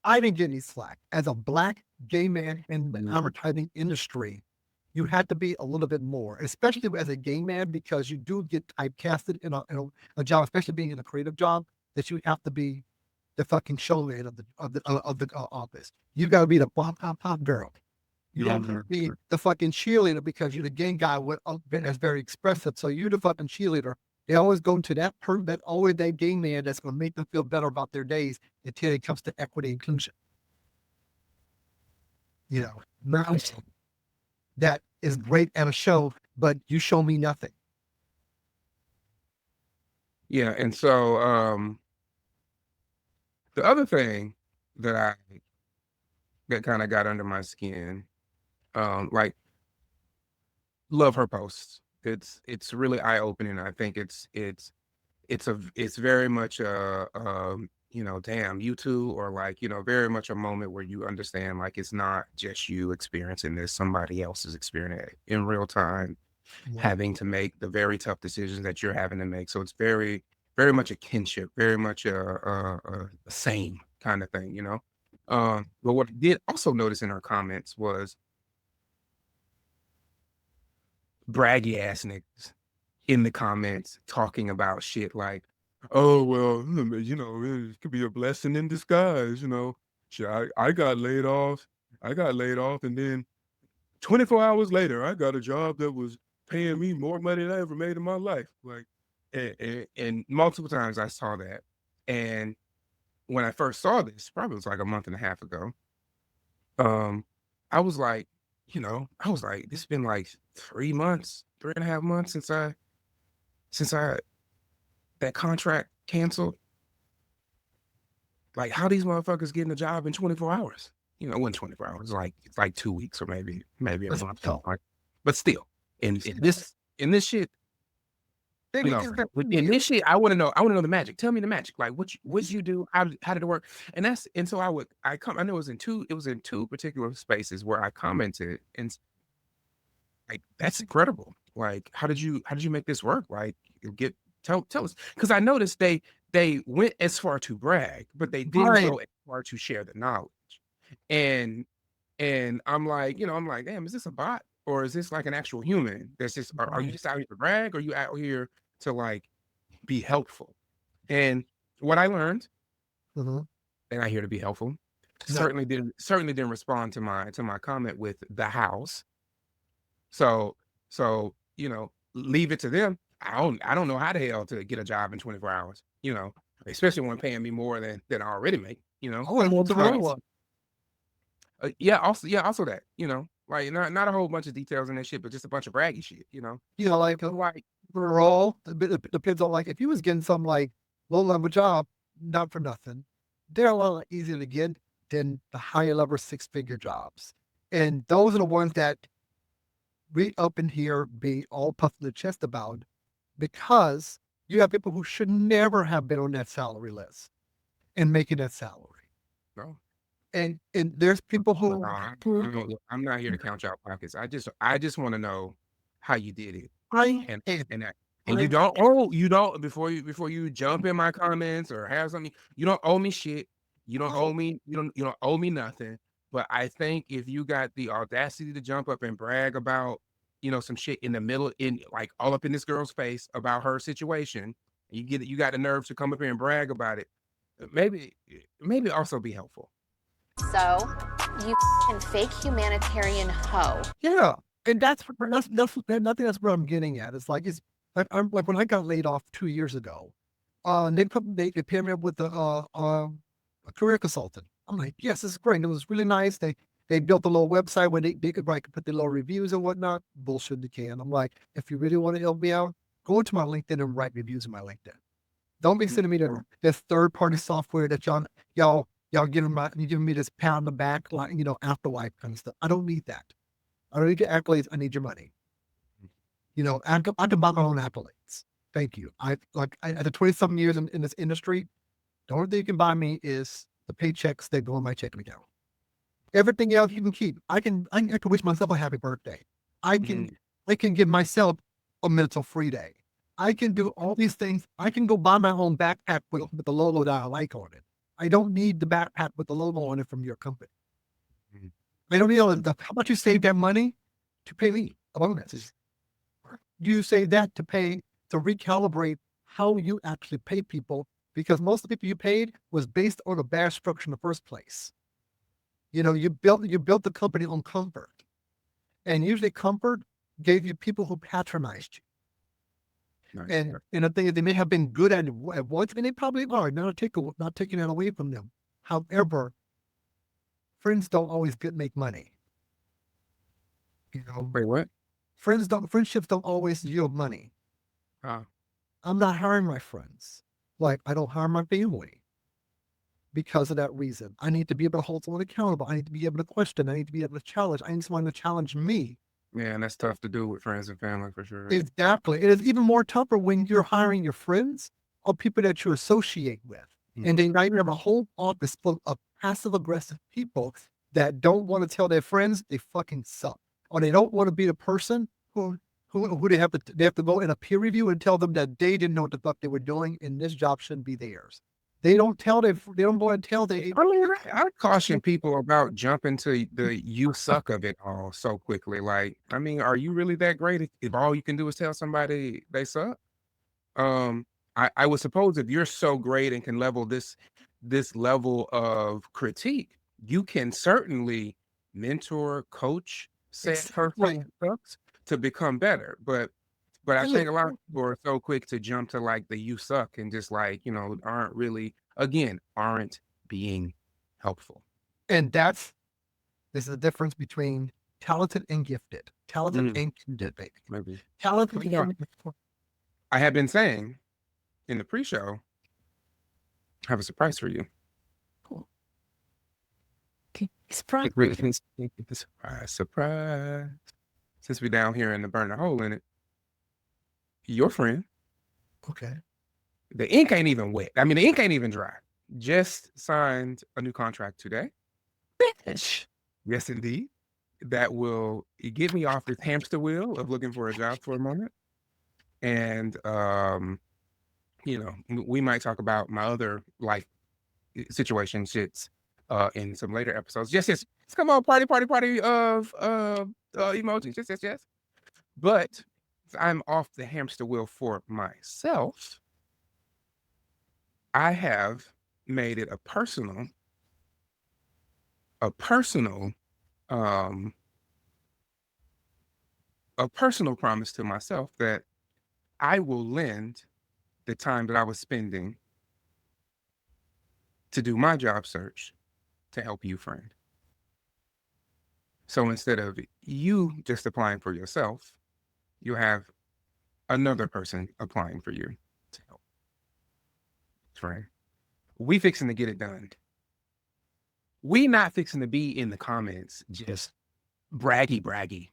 I didn't get any slack. As a Black gay man in the advertising industry, you had to be a little bit more, especially as a gay man, because you do get typecasted in a job, especially being in a creative job, that you have to be the fucking showman of the office. You got to be the pop girl. You have to be the fucking cheerleader because you're the gay guy that's very expressive. So you're the fucking cheerleader. They always go to that always that gay man that's going to make them feel better about their days until it comes to equity and inclusion. That is great at a show, but you show me nothing. Yeah, and so the other thing that kind of got under my skin, like, love her posts. It's really eye opening. I think it's very much damn, you too, or like, very much a moment where you understand, like, it's not just you experiencing this, somebody else is experiencing it in real time, having to make the very tough decisions that you're having to make. So it's very, very much a kinship, very much a same kind of thing, But what I did also notice in her comments was braggy ass niggas in the comments talking about shit like, oh, well, it could be a blessing in disguise, Shit, I got laid off. And then 24 hours later, I got a job that was paying me more money than I ever made in my life. Like, and multiple times I saw that. And when I first saw this, probably was like a month and a half ago, I was like, this has been like 3.5 months since that contract canceled. Like, how these motherfuckers getting a job in 24 hours? It wasn't 24 hours. It's like 2 weeks or maybe a month. But still, in this shit, in this shit, I want to know the magic. Tell me the magic. Like, what you do? How did it work? And so I know it was in two particular spaces where I commented, and like, that's incredible. Like, how did you make this work? Like, tell us, because I noticed they went as far to brag, but they didn't go as far to share the knowledge. And I'm like, damn, is this a bot or is this like an actual human? That's just, are you just out here to brag, or are you out here to like be helpful? And what I learned, and I here to be helpful, certainly didn't respond to my comment with the house. So leave it to them. I don't know how the hell to get a job in 24 hours, especially when paying me more than I already make, Oh, and what's the wrong one? Also that, like, not a whole bunch of details in that shit, but just a bunch of braggy shit, Like we're all, it depends on, like, if you was getting some like low level job, not for nothing, they're a lot easier to get than the higher level 6-figure jobs. And those are the ones that we up in here be all puffed in the chest about, because you have people who should never have been on that salary list and making that salary. No. And there's people who I'm not here to count y'all pockets. I just want to know how you did it. And you don't before you jump in my comments or have something, you don't owe me shit. You don't owe me, you don't owe me nothing. But I think if you got the audacity to jump up and brag about, some shit in the middle, in like all up in this girl's face about her situation, you got the nerve to come up here and brag about it. Maybe also be helpful. So, you fake humanitarian hoe. Yeah, and that's what I'm getting at. It's like I'm like, when I got laid off 2 years ago, they paired me up with a career consultant. I'm like, yes, this is great. And it was really nice. They built a little website where they could put their little reviews and whatnot. Bullshit they can. I'm like, if you really want to help me out, go into my LinkedIn and write reviews in my LinkedIn. Don't be sending me this third-party software that y'all giving me this pat on the back, like, afterlife kind of stuff. I don't need that. I don't need your accolades. I need your money. I can buy my own accolades. Thank you. After 20-something years in this industry, the only thing you can buy me is the paychecks that go in my checking account. Everything else you can keep. I can wish myself a happy birthday. I can give myself a mental free day. I can do all these things. I can go buy my own backpack with the logo that I like on it. I don't need the backpack with the logo on it from your company. I don't need how much you save that money to pay me a bonus. You save that to recalibrate how you actually pay people, because most of the people you paid was based on a bad structure in the first place. You built the company on comfort, and usually comfort gave you people who patronized you. Nice. And the thing is, they may have been good at once, and they probably are. Not taking that away from them. However, friends don't always make money. Wait, what? Friendships don't always yield money. I'm not hiring my friends. Like, I don't hire my family because of that reason. I need to be able to hold someone accountable. I need to be able to question. I need to be able to challenge. I need someone to challenge me. Yeah, and that's tough to do with friends and family for sure. Exactly. It is even more tougher when you're hiring your friends or people that you associate with. And then now you have a whole office full of passive aggressive people that don't want to tell their friends they fucking suck. Or they don't want to be the person who they have to go in a peer review and tell them that they didn't know what the fuck they were doing and this job shouldn't be theirs. They don't go and tell I caution people about jumping to the you suck of it all so quickly. Like, are you really that great if all you can do is tell somebody they suck? I would suppose if you're so great and can level this level of critique, you can certainly mentor, coach, set person to become better. But I think a lot of people are so quick to jump to like the you suck and just like, aren't being helpful. And this is the difference between talented and gifted. Talented and gifted, baby. Maybe. Talented. I have been saying in the pre-show, I have a surprise for you. Cool. Okay. Surprise. Surprise. Since we're down here in the burn a hole in it, your friend. Okay. The ink ain't even wet. The ink ain't even dry. Just signed a new contract today. Bitch. Yes, indeed. That will get me off this hamster wheel of looking for a job for a moment. And, we might talk about my other life situation shits in some later episodes. Yes. Come on, party of emojis. Yes. But I'm off the hamster wheel for myself. I have made it a personal promise to myself that I will lend the time that I was spending to do my job search to help you, friend. So instead of you just applying for yourself, you have another person applying for you to help. Friend, we fixing to get it done. We not fixing to be in the comments just braggy.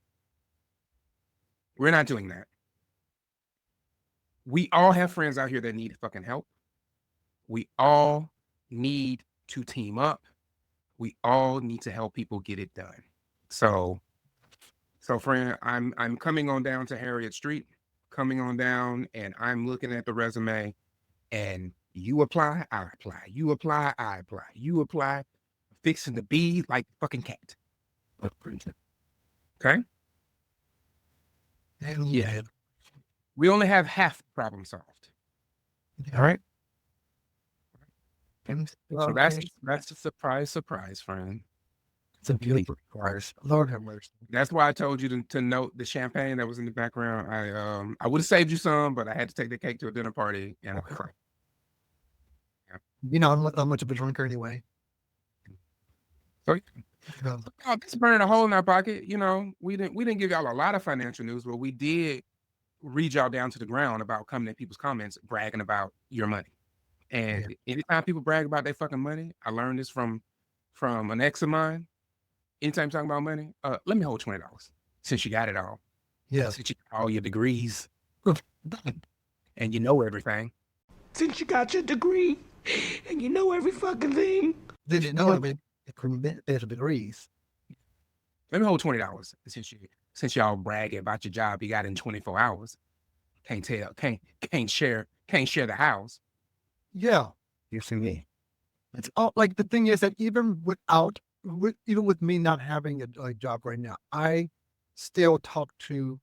We're not doing that. We all have friends out here that need fucking help. We all need to team up. We all need to help people get it done. So friend, I'm coming on down to Harriet Street, coming on down, and I'm looking at the resume, and you apply, I apply. You apply, I apply. You apply, fixing to be like fucking cat. Okay? Yeah. We only have half the problem solved. All right? So that's a surprise, friend. It's a beautiful surprise. Lord have mercy. That's why I told you to note the champagne that was in the background. I would have saved you some, but I had to take the cake to a dinner party, and I cried. Yeah. I'm not much of a drinker anyway. So, it's burning a hole in our pocket. We didn't give y'all a lot of financial news, but we did read y'all down to the ground about coming at people's comments, bragging about your money. And anytime people brag about their fucking money, I learned this from an ex of mine. Anytime talking about money, let me hold $20 since you got it all. Yes. Since you got all your degrees and you know everything. Since you got your degree and you know every fucking thing. Did you know I mean there's degrees? Let me hold $20 since y'all bragging about your job you got in 24 hours. Can't share the house. Yeah. You see me? It's all like the thing is that even with me not having a job right now, I still talk to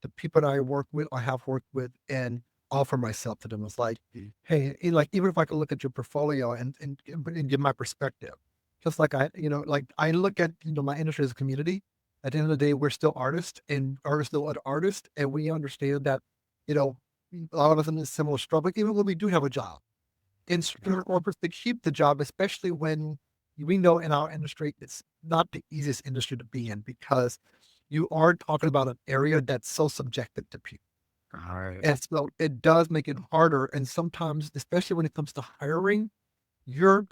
the people that I work with or have worked with and offer myself to them. It's like, hey, like even if I could look at your portfolio and give my perspective, just like I look at my industry as a community. At the end of the day, we're still artists and artists still are artists, and we understand that a lot of us in this similar struggle, even when we do have a job. It's for us to keep the job, especially when we know in our industry, it's not the easiest industry to be in because you are talking about an area that's so subjective to people. All right. And so it does make it harder. And sometimes, especially when it comes to hiring, your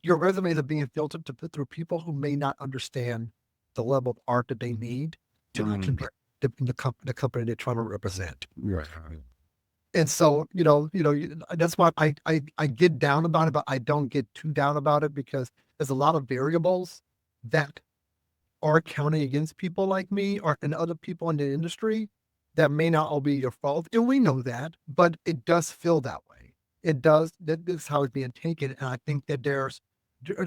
resumes are being filtered to put through people who may not understand the level of art that they need to actually be the company they're trying to represent. Right. And so, that's why I get down about it, but I don't get too down about it because there's a lot of variables that are counting against people like me and other people in the industry that may not all be your fault. And we know that, but it does feel that way. It does. That is how it's being taken. And I think that there's a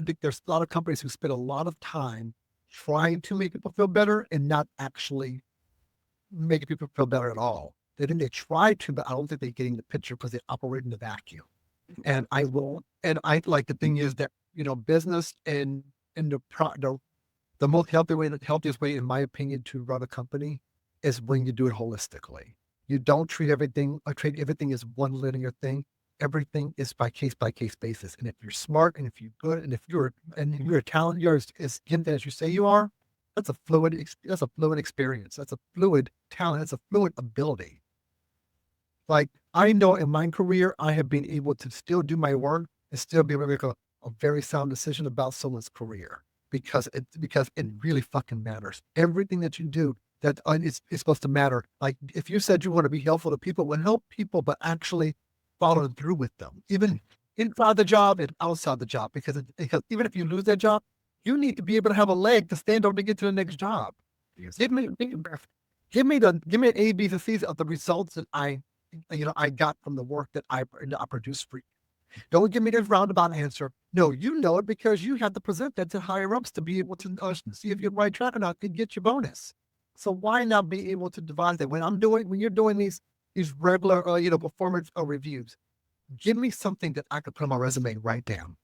lot of companies who spend a lot of time trying to make people feel better and not actually making people feel better at all. They try to, but I don't think they're getting the picture because they operate in the vacuum. And I like the thing is that, business and the most healthiest way, in my opinion, to run a company is when you do it holistically. You don't treat everything as one linear thing. Everything is by case basis. And if you're smart and if you're good and if you're a talent, you're as gifted as you say you are, that's a fluid experience. That's a fluid talent. That's a fluid ability. Like I know in my career, I have been able to still do my work and still be able to make a very sound decision about someone's career because it really fucking matters. Everything that you do that is supposed to matter. Like if you said you want to be helpful to people, well, help people, but actually follow through with them, even inside the job and outside the job, because even if you lose that job, you need to be able to have a leg to stand on to get to the next job. Yes. Give me an A, B, and C's of the results that I got from the work that I produced for you. Don't give me this roundabout answer. No, you know it because you have to present that to higher ups to be able to see if you're right track or not and get your bonus. So why not be able to devise that when you're doing these regular performance reviews, give me something that I could put on my resume right down.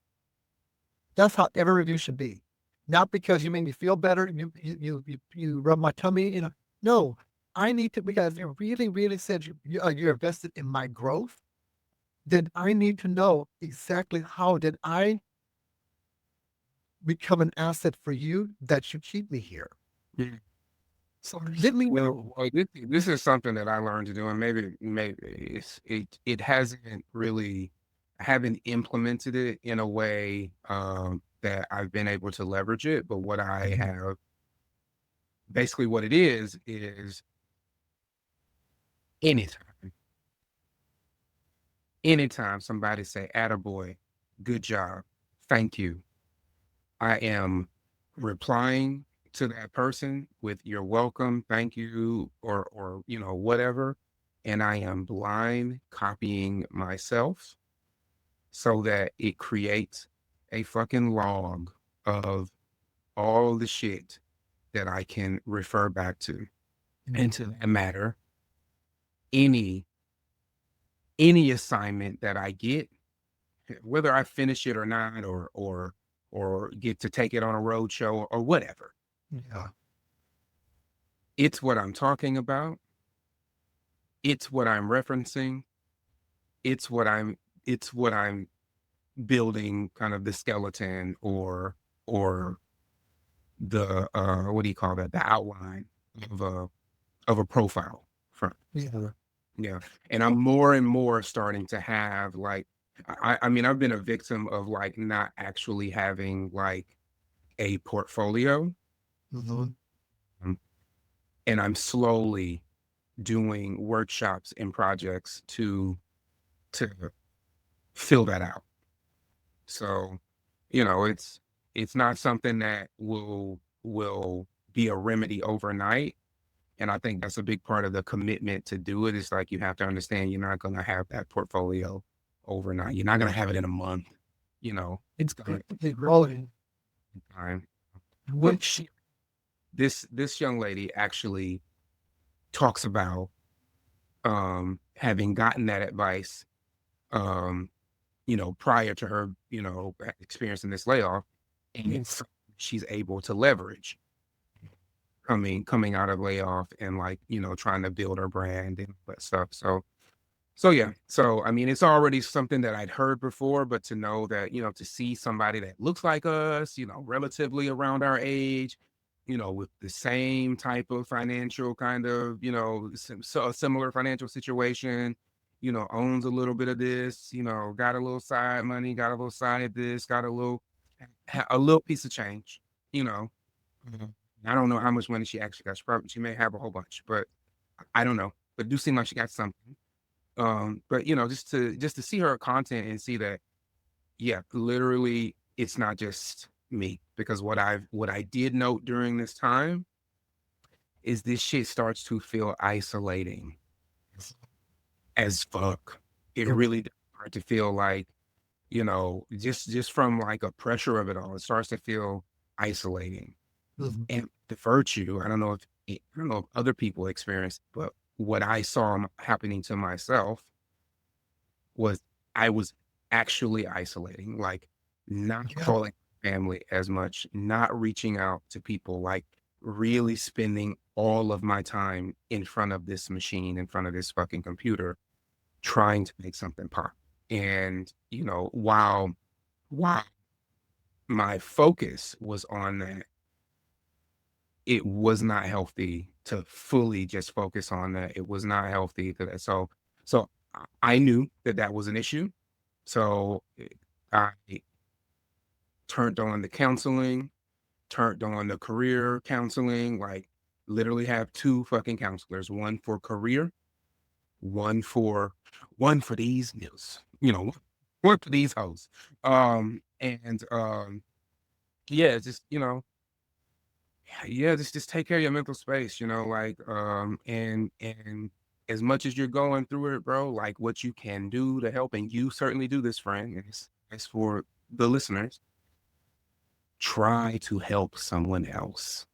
That's how every review should be. Not because you make me feel better, you rub my tummy, No, I need to, because you really, really said you're invested in my growth, then I need to know exactly how did I become an asset for you that should keep me here. Yeah. So let me know. Well, this is something that I learned to do, and maybe it hasn't really, I haven't implemented it in a way that I've been able to leverage it. But what I have, basically what it is anytime somebody say, "Attaboy, good job, thank you," I am replying to that person with "you're welcome," "thank you," or whatever, and I am blind copying myself so that it creates a fucking log of all the shit that I can refer back to. And to that matter, any assignment that I get, whether I finish it or not, or get to take it on a road show or whatever. Yeah. It's what I'm talking about. It's what I'm referencing. It's what I'm building kind of the skeleton or the what do you call that? The outline of a profile from. Yeah. Yeah. And I'm more and more starting to have like, I mean, I've been a victim of like not actually having like a portfolio. Mhm. um, And I'm slowly doing workshops and projects to fill that out. So, it's not something that will be a remedy overnight. And I think that's a big part of the commitment to do it. Is like you have to understand you're not gonna have that portfolio overnight. You're not gonna have it in a month. It's gonna It's growing. take time. Which This young lady actually talks about having gotten that advice um, prior to her, experiencing this layoff, and it's she's able to leverage coming out of layoff and like, trying to build her brand and all that stuff. So yeah. So I mean, it's already something that I'd heard before, but to know that, to see somebody that looks like us, relatively around our age, with the same type of financial kind of, so a similar financial situation, owns a little bit of this, got a little side money, got a little side of this, got a little piece of change, you know. Mhm. I don't know how much money she actually got. She may have a whole bunch, but I don't know. But it do seem like she got something. But just to see her content and see that, yeah, literally it's not just me. Because what I did note during this time is this shit starts to feel isolating as fuck. It Yep. really does start to feel like, just from like a pressure of it all, it starts to feel isolating. Mhm. And the virtue, I don't know if other people experience, but what I saw happening to myself was I was actually isolating, like not Yeah. calling family as much, not reaching out to people, like really spending all of my time in front of this machine, in front of this fucking computer, trying to make something pop. And, while my focus was on that, it was not healthy to fully just focus on that. It was not healthy to that. So I knew that that was an issue. So I turned on the counseling, turned on the career counseling, like literally have two fucking counselors, one for career, one for these news, one for these hoes. And yeah, just yeah, just take care of your mental space, like and as much as you're going through it, bro, like what you can do to help, and you certainly do this, friend, and it's for the listeners, try to help someone else.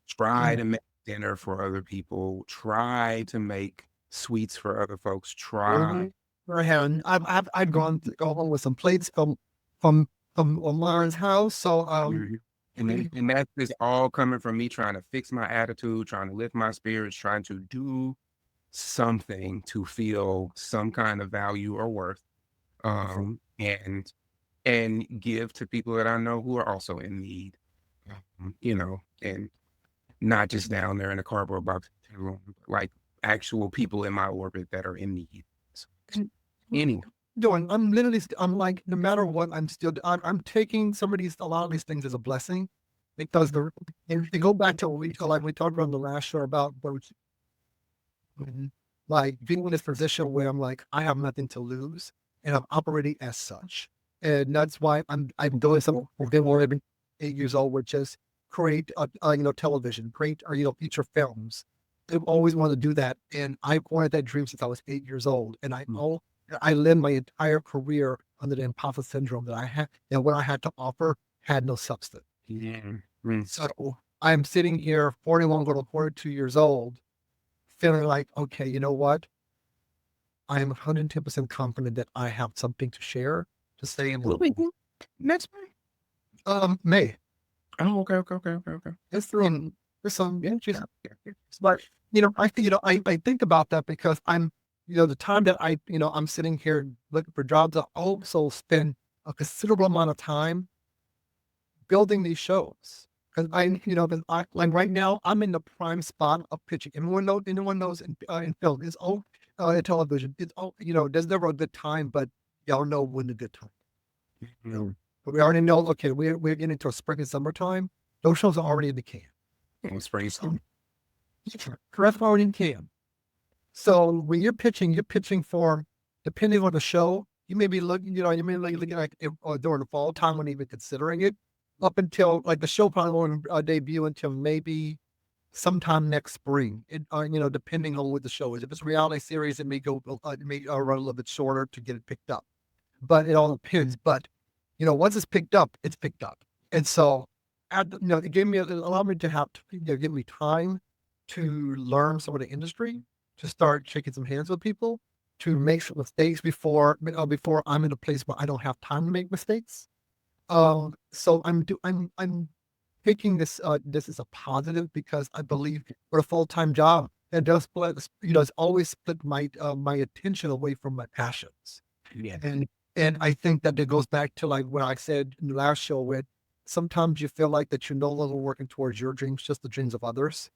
Try Yeah. to make dinner for other people. Try to make sweets for other folks. Try. Mhm. I haven't. I've gone to go home with some plates from Lauren's house. So Mhm. And that's just all coming from me trying to fix my attitude, trying to lift my spirits, trying to do something to feel some kind of value or worth. And give to people that I know who are also in need. And not just down there in a cardboard box room, but like actual people in my orbit that are in need. So, anyway, doing. I'm literally. I'm like, no matter what, I'm taking a lot of these things as a blessing, because and to go back to what we talked about in the last show about like being in this position where I'm like, I have nothing to lose, and I'm operating as such, and that's why I'm doing something. I've been more than 8 years old, which is create television, create or feature films. I've always wanted to do that, and I've wanted that dream since I was 8 years old, and I lived my entire career under the imposter syndrome that I had, and what I had to offer had no substance. yeah. So I'm sitting here, 41, going to 42 years old, feeling like, okay, you know what? I am 110% confident that I have something to share to say in What we do next May? May. Oh, okay. It's there's some Yeah. but I think about that because I'm the time that I'm sitting here looking for jobs, I also spend a considerable amount of time building these shows, Because like right now, I'm in the prime spot of pitching. Anyone knows in film, in television, there's never a good time, but y'all know when the good time. But we already know, okay, we're getting into a spring and summertime. Those shows are already in the can. Spring summer. Correct, already in can. So when you're pitching for, depending on the show, you may be looking, looking like during the fall time when even considering it, up until like the show probably won't debut until maybe sometime next spring. Depending on what the show is. If it's a reality series, it may run a little bit shorter to get it picked up. But it all depends. But once it's picked up, it's picked up. And so, it allowed me to have, give me time to learn some of the industry, to start shaking some hands with people, to make some mistakes before I'm in a place where I don't have time to make mistakes. So I'm taking this as a positive because I believe for a full-time job, it does split, it's always split my attention away from my passions. Yeah. And I think that it goes back to like what I said in the last show, where sometimes you feel like that you're no longer working towards your dreams, just the dreams of others.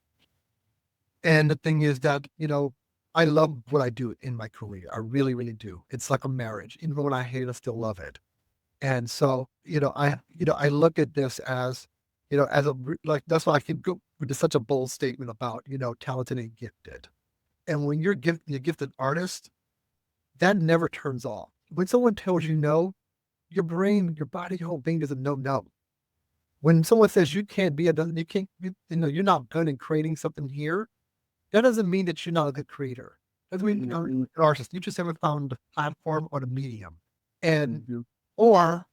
And the thing is that, I love what I do in my career. I really, really do. It's like a marriage. Even when I hate it, I still love it. And so, I look at this as, that's why I keep going with such a bold statement about, talented and gifted. And when you're a gifted artist, that never turns off. When someone tells you no, your brain, your body, your whole being doesn't know no. When someone says you can't be you're not good in creating something here, that doesn't mean that you're not a good creator. Doesn't mean you're an artist. You just haven't found the platform or the medium. Or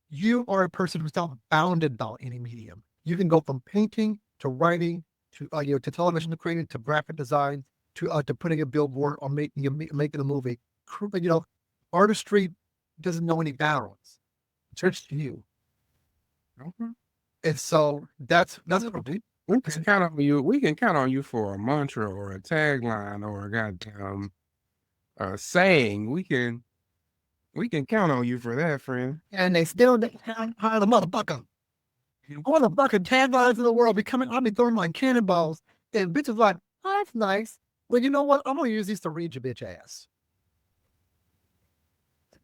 you are a person who's not bounded by any medium. You can go from painting to writing to television, to creating, to graphic design, to putting a billboard or making a movie. Artistry doesn't know any bounds. It's just you. Okay. And so that's what I do. We can count on you. We can count on you for a mantra or a tagline or a goddamn saying. We can count on you for that, friend. And they still hire the motherfucker. All the fucking taglines in the world I'll be throwing like cannonballs. And bitches like, oh, that's nice. Well, you know what? I'm gonna use these to read your bitch ass.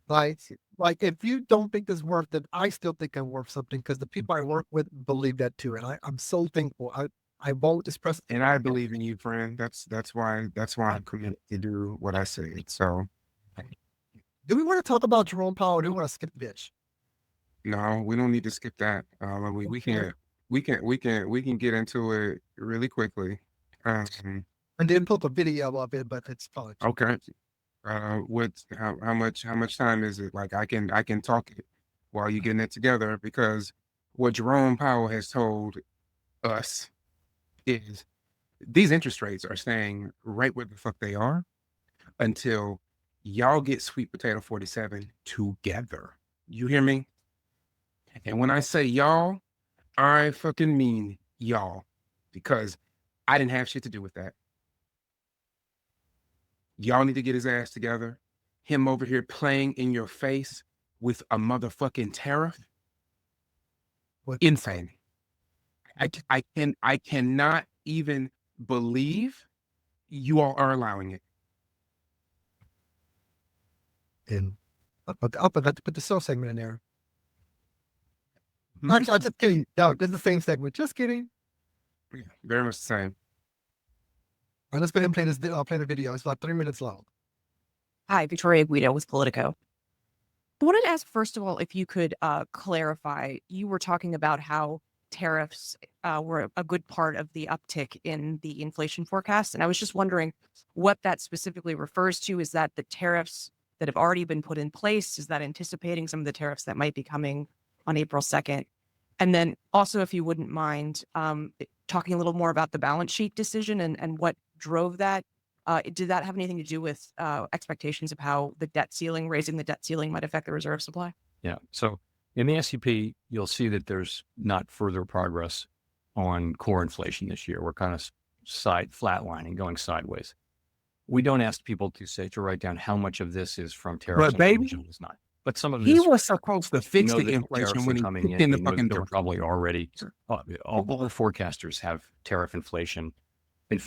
Like if you don't think this worth it, I still think I'm worth something because the people I work with believe that too. And I'm so thankful. I won't express. And I believe in you, friend. That's why I'm committed to do what I say. So, do we want to talk about Jerome Powell or do we want to skip the bitch? No, we don't need to skip that. We can get into it really quickly. I didn't put a video of it, but it's fine. Okay. How much time is it? Like I can talk it while you're getting it together, because what Jerome Powell has told us is these interest rates are staying right where the fuck they are until y'all get sweet potato 47 together. You hear me? And when I say y'all, I fucking mean y'all, because I didn't have shit to do with that. Y'all need to get his ass together. Him over here playing in your face with a motherfucking tariff. Insane. I cannot even believe you all are allowing it. And I'll put the sales segment in there. I'm just kidding. No, this is the same segment. Just kidding. Yeah, very much the same. All right, let's go ahead and play the video. It's about 3 minutes long. Hi, Victoria Guido with Politico. I wanted to ask, first of all, if you could clarify. You were talking about how tariffs were a good part of the uptick in the inflation forecast. And I was just wondering what that specifically refers to. Is that the tariffs that have already been put in place? Is that anticipating some of the tariffs that might be coming on April 2nd? And then also, if you wouldn't mind, talking a little more about the balance sheet decision and what drove that. Did that have anything to do with expectations of how the debt ceiling, raising the debt ceiling, might affect the reserve supply? Yeah. So in the SEP, you'll see that there's not further progress on core inflation this year. We're kind of flatlining, going sideways. We don't ask people to write down how much of this is from tariffs. But baby, it's not. but some of He this, was supposed to fix know the that inflation tariffs when are he coming kicked in the you know fucking that they're door. probably already, all the forecasters have tariff inflation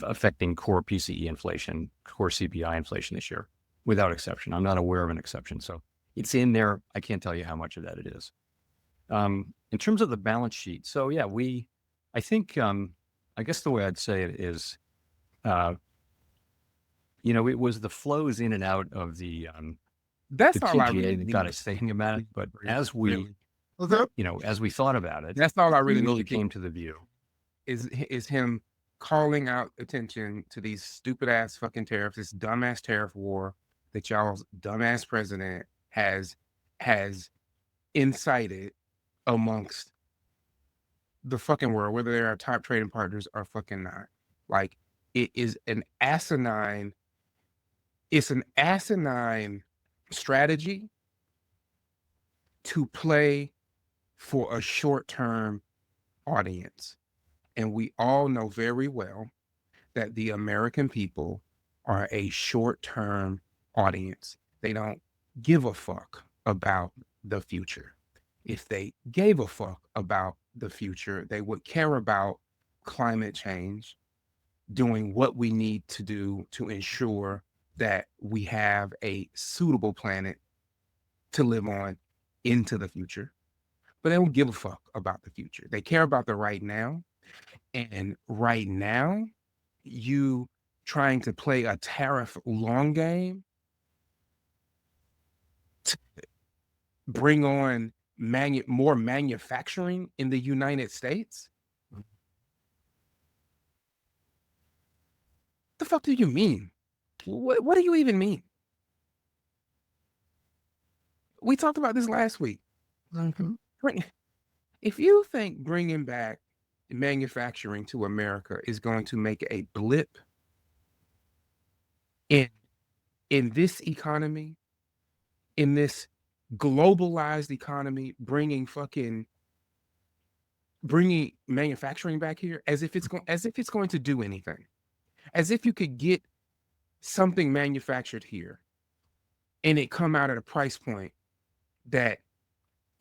affecting core PCE inflation, core CPI inflation this year, without exception. I'm not aware of an exception. So it's in there. I can't tell you how much of that it is. In terms of the balance sheet, so yeah, I think, I guess the way I'd say it is, it was the flows in and out of the That's all I TGA really that need. got us thinking about it. But as we, Okay. as we thought about it, That's all I really we really need to came to the view. is him calling out attention to these stupid ass fucking tariffs, this dumbass tariff war that y'all's dumbass president has incited amongst the fucking world, whether they're our top trading partners or fucking not. Like, it is an asinine strategy to play for a short-term audience. And we all know very well that the American people are a short-term audience. They don't give a fuck about the future. If they gave a fuck about the future, they would care about climate change, doing what we need to do to ensure that we have a suitable planet to live on into the future. But they don't give a fuck about the future. They care about the right now. And right now, you trying to play a tariff long game to bring on more manufacturing in the United States? The fuck do you mean? What do you even mean? We talked about this last week. If you think bringing back manufacturing to America is going to make a blip in this economy, in this globalized economy, bringing manufacturing back here, as if it's going to do anything, as if you could get something manufactured here and it come out at a price point that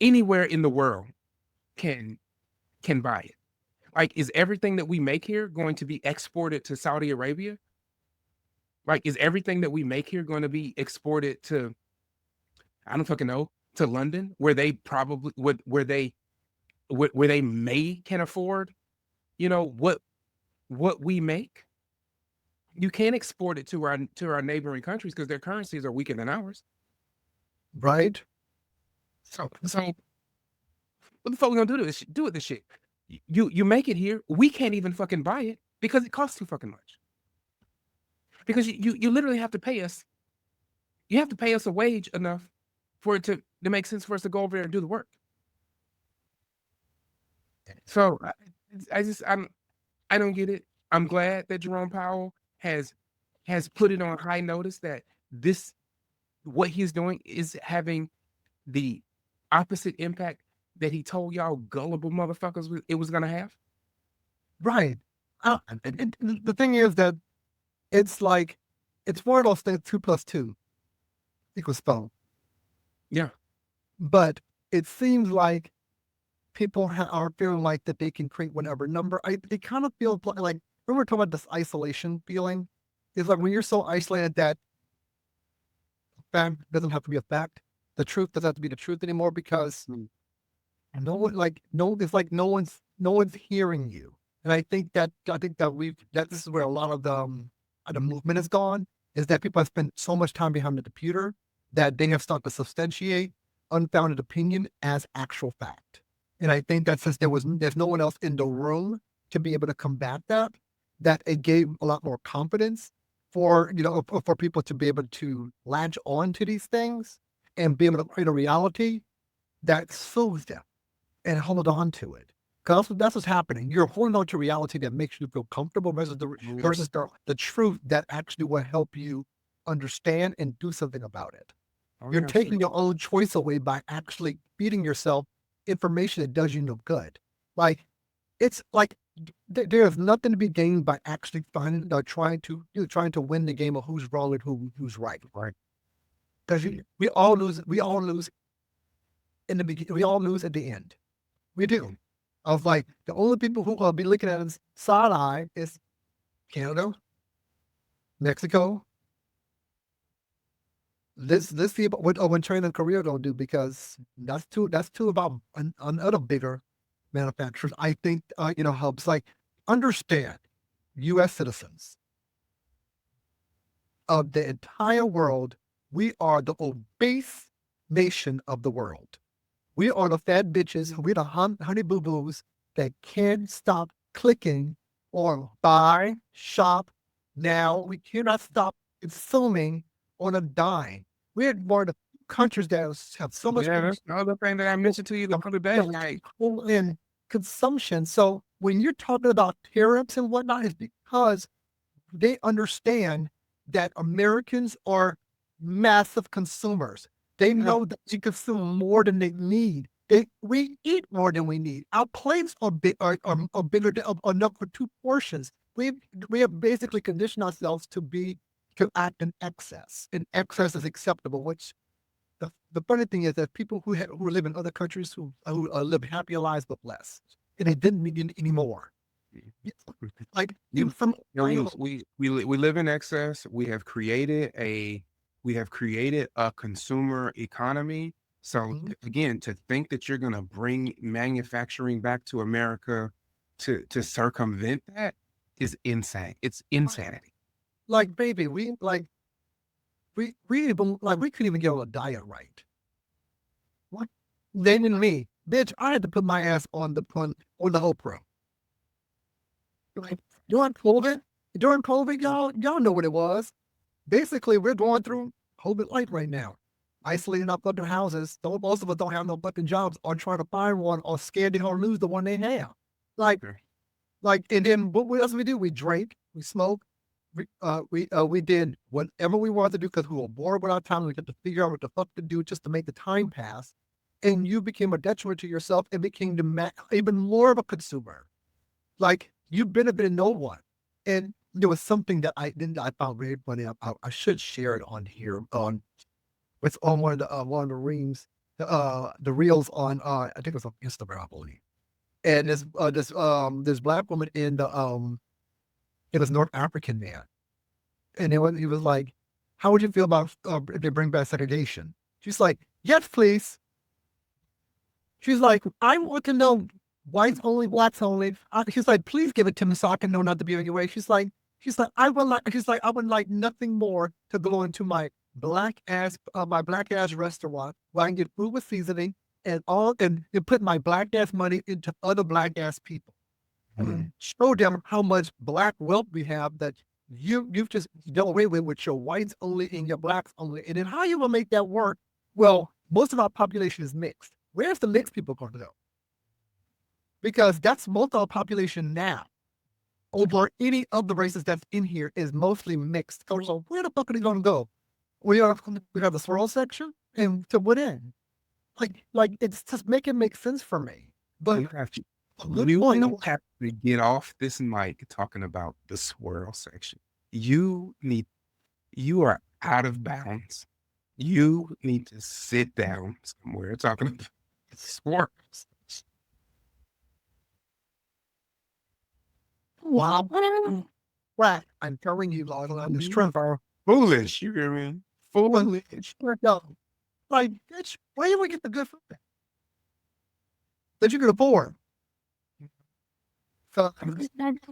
anywhere in the world can buy it. Like, is everything that we make here going to be exported to Saudi Arabia? Like, is everything that we make here going to be exported to, I don't fucking know, to London, where they probably where they may can afford, what we make? You can't export it to our neighboring countries because their currencies are weaker than ours. Right. So what the fuck we gonna do with this shit? You make it here, we can't even fucking buy it because it costs too fucking much. Because you literally have to pay us. You have to pay us a wage enough for it to make sense for us to go over there and do the work. So I don't get it. I'm glad that Jerome Powell has put it on high notice that what he's doing is having the opposite impact that he told y'all gullible motherfuckers it was gonna have. Right. And the thing is that it's like, it's one of those things, 2 + 2 = 4. Yeah. But it seems like people are feeling like that they can create whatever number. It kind of feels like when we're talking about this isolation feeling, it's like when you're so isolated that fact doesn't have to be a fact. The truth doesn't have to be the truth anymore because it's like no one's hearing you. And I think that this is where a lot of the movement has gone, is that people have spent so much time behind the computer that they have started to substantiate unfounded opinion as actual fact. And I think that since there's no one else in the room to be able to combat that it gave a lot more confidence for people to be able to latch on to these things and be able to create a reality that soothes them and hold on to it. Because that's what's happening. You're holding on to reality that makes you feel comfortable versus the truth that actually will help you understand and do something about it. You're taking your own choice away by actually feeding yourself information that does you no good. Like, it's like there's nothing to be gained by actually trying to win the game of who's wrong and who's right. Right. Because we all lose in the beginning. We all lose at the end. We do. I was like, the only people who will be looking at us side eye is Canada, Mexico. Let's see about what China and Korea gonna do, because that's two about another bigger manufacturers. I think helps like understand U.S. citizens of the entire world. We are the obese nation of the world. We are the fat bitches. We're the honey boo boos that can't stop clicking on buy, shop now. We cannot stop consuming on a dime. We're one of the countries that have so much That's another thing that I mentioned to you the other day. Like, in consumption. So when you're talking about tariffs and whatnot, it's because they understand that Americans are massive consumers. They know that you consume more than they need. We eat more than we need. Our plates are bigger than enough for two portions. We have basically conditioned ourselves to act in excess. And excess is acceptable. Which the funny thing is that people who live in other countries who live happier lives but less, and they didn't need it anymore. Like we live in excess. We have created a consumer economy. So again, to think that you're gonna bring manufacturing back to America to circumvent that is insane. It's insanity. Like, baby, we couldn't even get on a diet right. What? Then and me, bitch, I had to put my ass on the Oprah. Like during COVID, y'all know what it was. Basically, we're going through COVID light right now. Isolating our fucking houses. Most of us don't have no fucking jobs, or trying to find one, or scared they're gonna lose the one they have. And then what else we do? We drank, we smoked, we did whatever we wanted to do because we were bored with our time. We had to figure out what the fuck to do just to make the time pass. And you became a detriment to yourself and became even more of a consumer. Like, you benefited no one. And there was something that I found very funny. I should share it on here. It's on one of the reels. The reels on I think it was on Instagram, I believe. And this black woman in it was North African man, and he was like, "How would you feel about if they bring back segregation?" She's like, "Yes, please." She's like, "I want to know whites only, blacks only." She's like, "Please give it to me so I can know not to be any way." She's like, I would like nothing more to go into my black ass restaurant where I can get food with seasoning and put my black ass money into other black ass people. Show them how much black wealth we have that you've just done away with your whites only and your blacks only. And then how you will make that work? Well, most of our population is mixed. Where's the mixed people going to go? Because that's most of our population now. Over any of the races that's in here is mostly mixed. So where the fuck are they going to go? We have the swirl section, and to what end? Like it's just make it make sense for me. But we don't have to get off this mic talking about the swirl section. You are out of bounds. You need to sit down somewhere talking about swirls. Wow. Right. I'm telling you, Lord, I'm just trying to Foolish, you hear me? Foolish. No. Like, bitch, where do we get the good food that you can afford? So,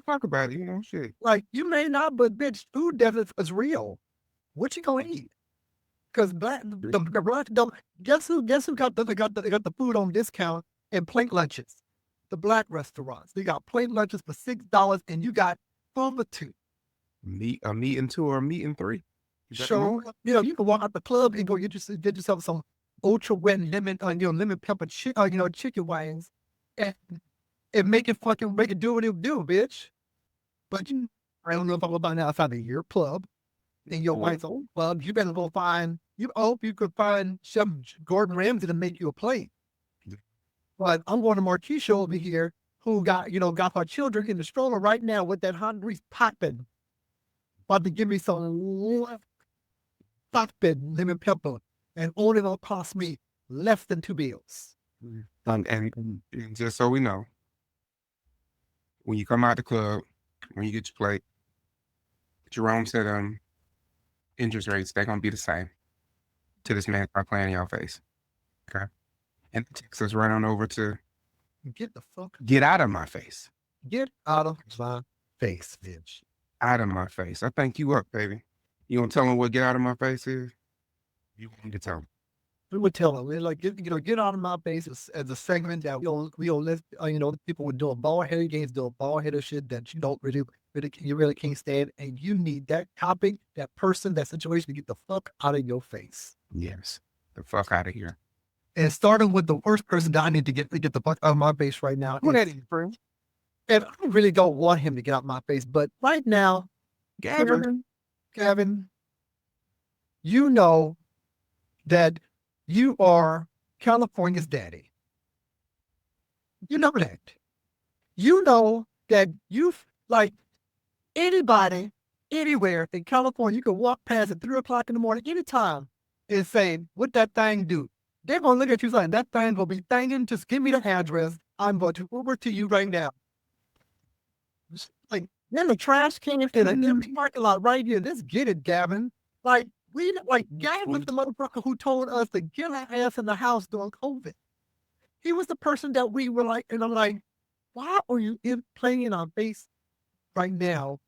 Talk about it, shit. Like, you may not, but bitch, food deficit is real. What you gonna eat? Because guess who got the food on discount and plate lunches? The black restaurants. They got plate lunches for $6, and you got food for $2. A meat and 2 or a meat and 3. So you can walk out the club and go get yourself some ultra wet lemon pepper chicken wings, and make it do what it do, bitch. But I don't know if I'm about now outside of your club and your white old club. You better go find. I hope you could find some Gordon Ramsay to make you a plate. But I'm going to Marquisha over here, who got her children in the stroller right now with that hot grease popping. About to give me some popping lemon pepper, and only gonna cost me less than 2 bills. And just so we know, when you come out the club, when you get your plate, Jerome said interest rates, they're gonna be the same till this man start playing in your face. Okay. And it takes us right on over to Get the fuck, get out of my face. get out of my face, bitch. Out of my face. I think you up, baby. You gonna tell him what get out of my face is? You need to tell him. We would tell them, like, get out of my face as a segment that we don't let, people were doing bald-headed games, doing bald-headed shit that you don't you really can't stand. And you need that topic, that person, that situation to get the fuck out of your face. Yes. The fuck out of here. And starting with the worst person that I need to get the fuck out of my face right now. Who that is, bro? And I really don't want him to get out of my face, but right now, Gavin. you know that you are California's daddy. You know that. You know that like anybody, anywhere in California, you can walk past at 3 o'clock in the morning, anytime, and say, what that thing do? They're going to look at you saying, that thing will be thinking, just give me the address. I'm going to Uber to you right now. Just like, then the trash can in the parking lot right here. Let's get it, Gavin. Like, Gavin was the motherfucker who told us to get our ass in the house during COVID. He was the person that we were like, and I'm like, why are you playing in our face right now?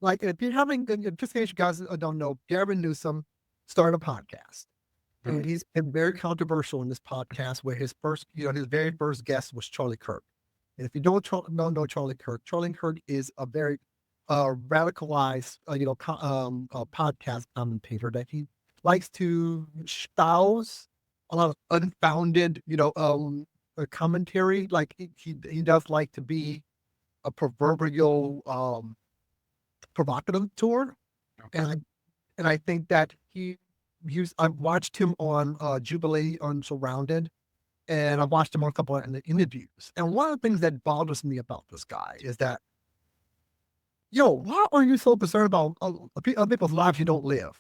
Like, if you're having, just in case you guys don't know, Gavin Newsom started a podcast. And he's been very controversial in this podcast where his very first guest was Charlie Kirk. And if you don't know Charlie Kirk is a very radicalized, podcast commentator that he likes to espouse a lot of unfounded, commentary. Like he does like to be a proverbial provocative tour. Okay. And I think that I watched him on Jubilee on Surrounded, and I watched him on a couple of interviews. And one of the things that bothers me about this guy is that, why are you so concerned about other people's lives you don't live?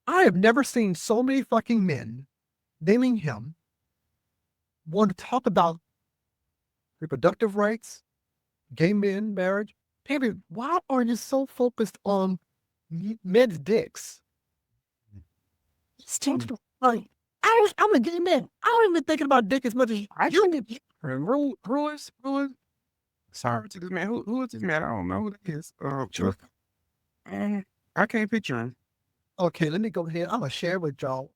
I have never seen so many fucking men, naming him, want to talk about reproductive rights, gay men, marriage. Baby, why are you so focused on men's dicks? Like, I'm a gay man. I don't even think about dick as much as you. Rulers. Sorry to this man. Who is this man? I don't know who that is. Sure. I can't picture him. Okay, let me go ahead. I'm gonna share with y'all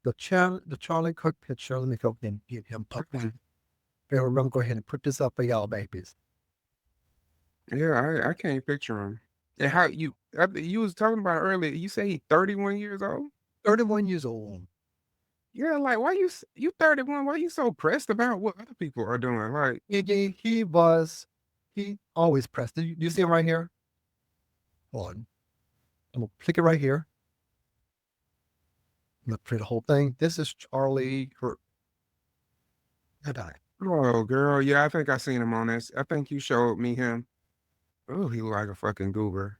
the Charlie Kirk picture. Let me go ahead and get him up. I'm gonna go ahead and put this up for y'all, babies. Yeah, I can't picture him. And how you was talking about earlier, you say he's 31 years old? 31 years old. Yeah, like, why you 31? Why you so pressed about what other people are doing? Like, he always pressed. Do you see him right here? Hold on. I'm gonna click it right here. I'm gonna play the whole thing. This is Charlie Kirk. oh, girl, yeah, I think I seen him on this. I think you showed me him. Oh, he look like a fucking goober.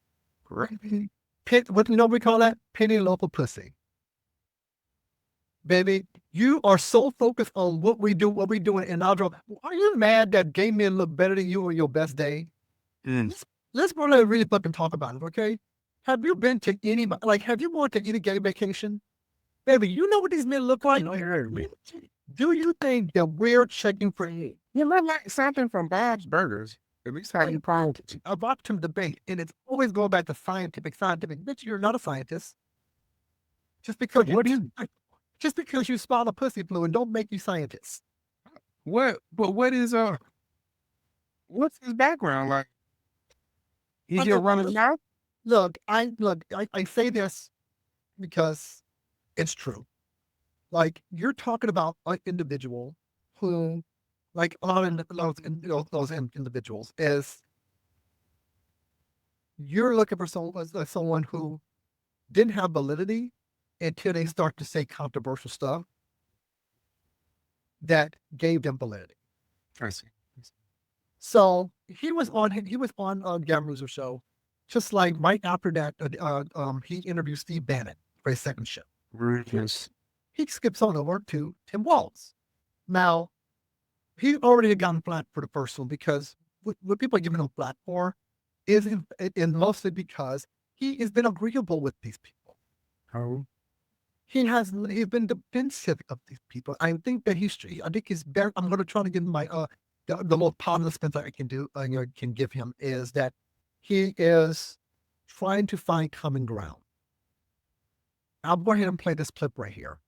What we call that? Penny local pussy. Baby, you are so focused on what we doing in our job. Are you mad that gay men look better than you on your best day? Let's really fucking talk about it, okay? Have you been to have you gone to any gay vacation? Baby, you know what these men look like? Do you think that we're checking for you? You look like something from Bob's Burgers. At least how you probably. I watched him debate, and it's always going back to scientific. Bitch, you're not a scientist. Just because you swallow pussy fluid don't make you scientists. But what is what's his background like? He just running out? Look, I say this because it's true. Like, you're talking about an individual who, like a lot of those individuals, is you're looking for someone who didn't have validity until they start to say controversial stuff that gave them validity. I see. So he was on Gavin Newsom's show, just like right after that, he interviewed Steve Bannon for his second show. Yes. he skips on over to Tim Walz. Now, he already had gotten flat for the first one because what people are giving him flat for is mostly because he has been agreeable with these people. Oh. He's been defensive of these people. I think that he's very, I'm going to try to give him my, the most positive spin that I can do, can give him is that he is trying to find common ground. I'll go ahead and play this clip right here.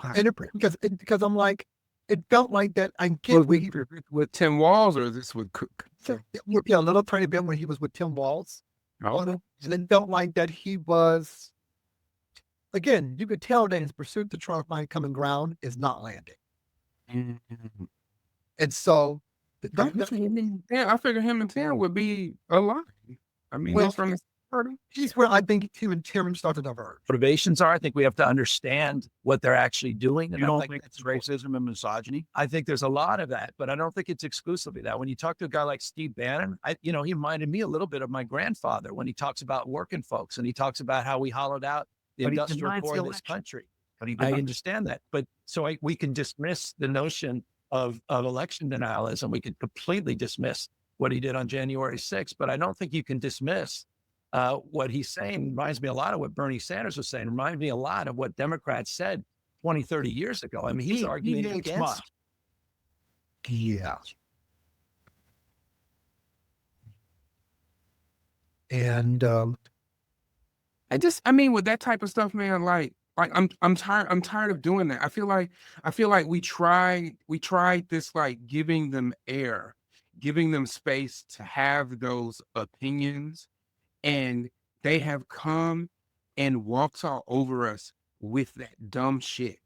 And because I'm like, it felt like that I get with Tim Walz, or is this with Cook? Yeah, a little tiny bit when he was with Tim Walz. Oh. And it felt like that he was, again, you could tell that his pursuit to try to find common ground is not landing. Mm-hmm. And so, I figured him and Tim would be aligned. I mean, Well, he's from the party. he's where I think him and Tim start to diverge. Motivations are. I think we have to understand what they're actually doing. You don't think it's racism and misogyny? I think there's a lot of that, but I don't think it's exclusively that. When you talk to a guy like Steve Bannon, he reminded me a little bit of my grandfather when he talks about working folks and he talks about how we hollowed out the But he industrial denies core the of this election. country. But he I understand that, but we can dismiss the notion of election denialism. We could completely dismiss what he did on January 6th, but I don't think you can dismiss what he's saying. Reminds me a lot of what Bernie Sanders was saying. Reminds me a lot of what Democrats said 20, 30 years ago. I mean, he's arguing against. Yeah. And I mean, with that type of stuff, man, like I'm tired of doing that. I feel like we tried this, like giving them air, giving them space to have those opinions, and they have come and walked all over us with that dumb shit.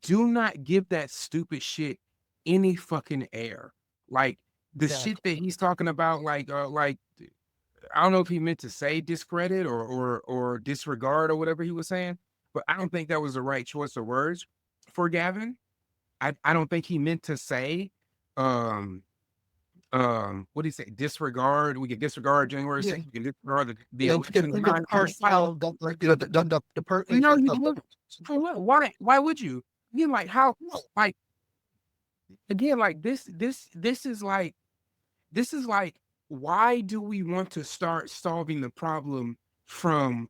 Do not give that stupid shit any fucking air. Like the shit that he's talking about, like I don't know if he meant to say discredit or disregard or whatever he was saying, but I don't think that was the right choice of words for Gavin. I don't think he meant to say, what do you say? Disregard. We can disregard January 6th. We can disregard the election. Why would you? Again, like how, like, again, like this is like, why do we want to start solving the problem from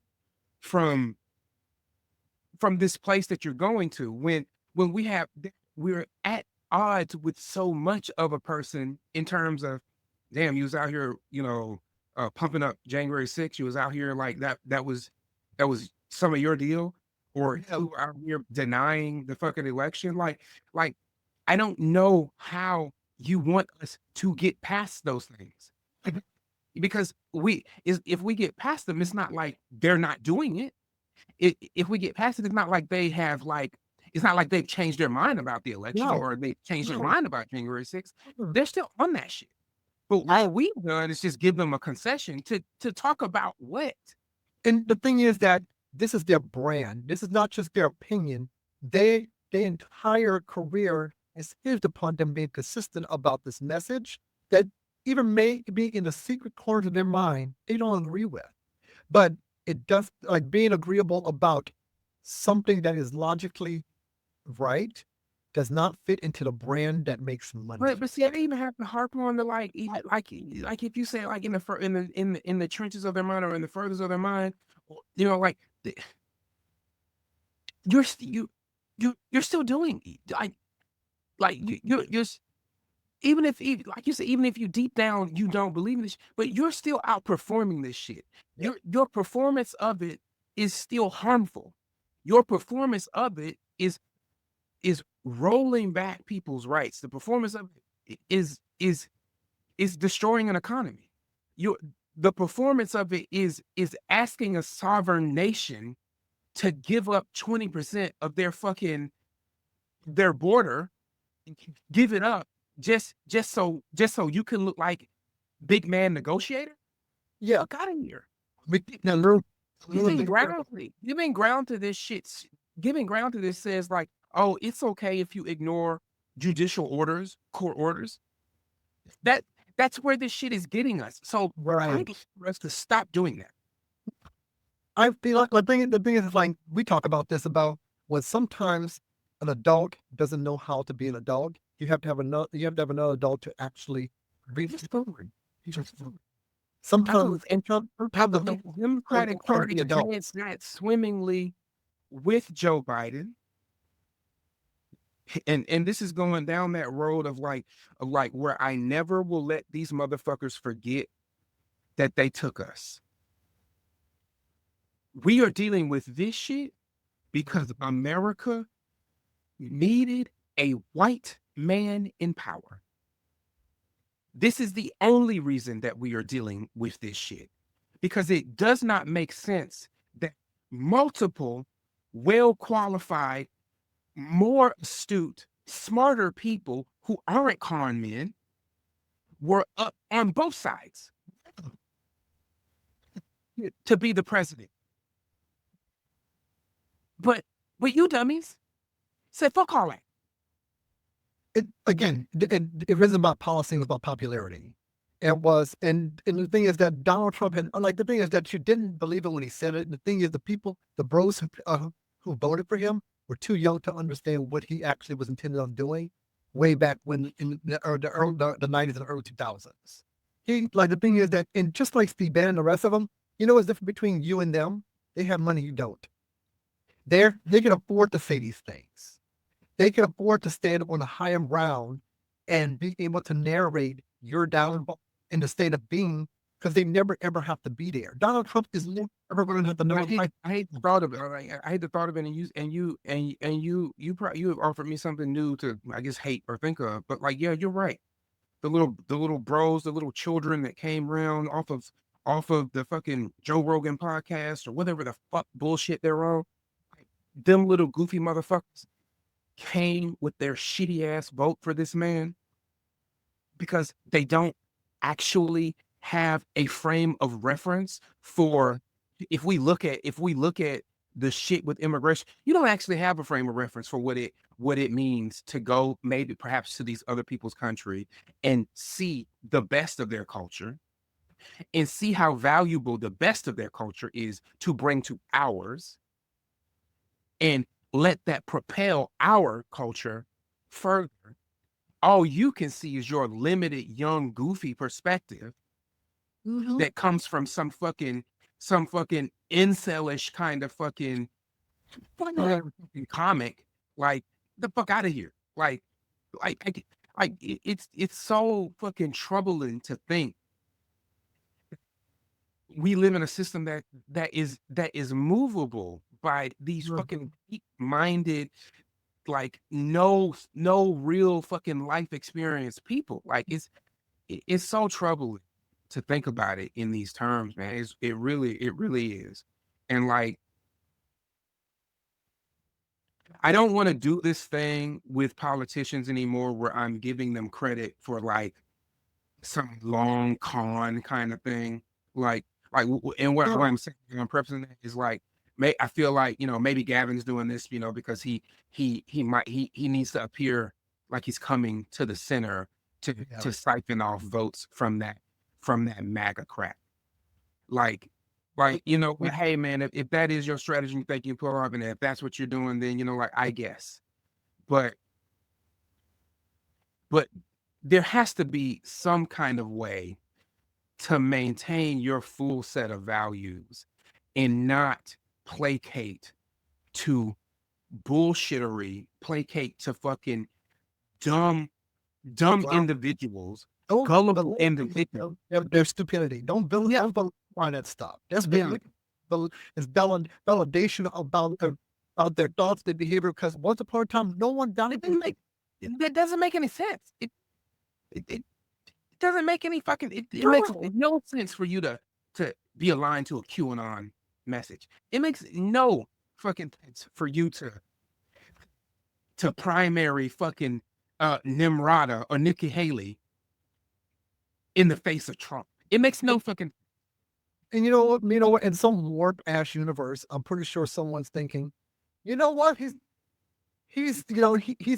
this place that you're going to when we're at odds with so much of a person in terms of, damn, you was out here, pumping up January 6th. You was out here like that was some of your deal, or you were out here denying the fucking election. Like I don't know how you want us to get past those things. Because if we get past them, it's not like they're not doing it. If we get past it, it's not like they have it's not like they've changed their mind about the election or they changed their mind about January 6th. They're still on that shit. But all we've done is just give them a concession to talk about what. And the thing is that this is their brand. This is not just their opinion. Their entire career is hinged upon them being consistent about this message that even may be in the secret corners of their mind they don't agree with. But it does, like, being agreeable about something that is logically right does not fit into the brand that makes money. But see, I even have to harp on the like if you say like in the trenches of their mind or in the furthest of their mind, like you're still doing you're even if like you said, even if you deep down you don't believe in this, but you're still outperforming this shit. Your performance of it is still harmful. Your performance of it is rolling back people's rights. The performance of it is destroying an economy. The performance of it is asking a sovereign nation to give up 20% of their border, give it up just so you can look like big man negotiator. Yeah, Fuck out of here. Giving ground to this shit. Giving ground to this says like, oh, it's okay if you ignore judicial orders, court orders. That's where this shit is getting us. So I need for us to stop doing that. I feel like the thing is like we talk about this about when sometimes an adult doesn't know how to be an adult, you have to have another adult to actually bring this forward. Sometimes have the Democratic Party the adult. advanced that swimmingly with Joe Biden. And this is going down that road of like where I never will let these motherfuckers forget that they took us. We are dealing with this shit because America needed a white man in power. This is the only reason that we are dealing with this shit, because it does not make sense that multiple well-qualified, more astute, smarter people who aren't con men were up on both sides to be the president. But you dummies said, fuck all that. It isn't about policy, it's about popularity. And the thing is that Donald Trump the thing is that you didn't believe it when he said it. And the thing is, the bros who voted for him were too young to understand what he actually was intended on doing way back when in the 90s and early 2000s. The thing is that, and just like Steve Bannon and the rest of them, you know what's different between you and them? They have money, you don't. They can afford to say these things. They can afford to stand on a higher ground and be able to narrate your downfall in the state of being, because they never ever have to be there. Donald Trump is never going to have to know. I hate the thought of it. I hate the thought of it, and you have offered me something new to, I guess, hate or think of. But like, yeah, you're right. The little bros, the little children that came around off of the fucking Joe Rogan podcast or whatever the fuck bullshit they're on. Them little goofy motherfuckers came with their shitty ass vote for this man because they don't actually have a frame of reference for, if we look at the shit with immigration, you don't actually have a frame of reference for what it means to go maybe perhaps to these other people's country and see the best of their culture and see how valuable the best of their culture is to bring to ours, and let that propel our culture further. All you can see is your limited, young, goofy perspective that comes from some fucking incelish kind of fucking comic. Like, the fuck out of here. It's so fucking troubling to think we live in a system that is movable by these fucking weak-minded, like no real fucking life experience people. Like, it's so troubling to think about it in these terms, man. It really is. And like, I don't want to do this thing with politicians anymore where I'm giving them credit for like some long con kind of thing. And what I'm saying, I'm prefacing that is like, I feel like, maybe Gavin's doing this, because he needs to appear like he's coming to the center to siphon off votes from that MAGA crap. Hey man, if that is your strategy, you think you pull off, and if that's what you're doing, then I guess. But there has to be some kind of way to maintain your full set of values and not placate to bullshittery, placate to fucking dumb individuals, gullible individuals. Their stupidity. Don't build on that stuff. That's it's validation about their thoughts, their behavior, because once upon a time, no one validated. That doesn't make any sense. It doesn't make any fucking, it makes no sense for you to be aligned to a QAnon message. It makes no fucking sense for you to primary fucking Nimrata or Nikki Haley in the face of Trump. It makes no fucking. And you know what? In some warped ass universe, I'm pretty sure someone's thinking, you know what? He's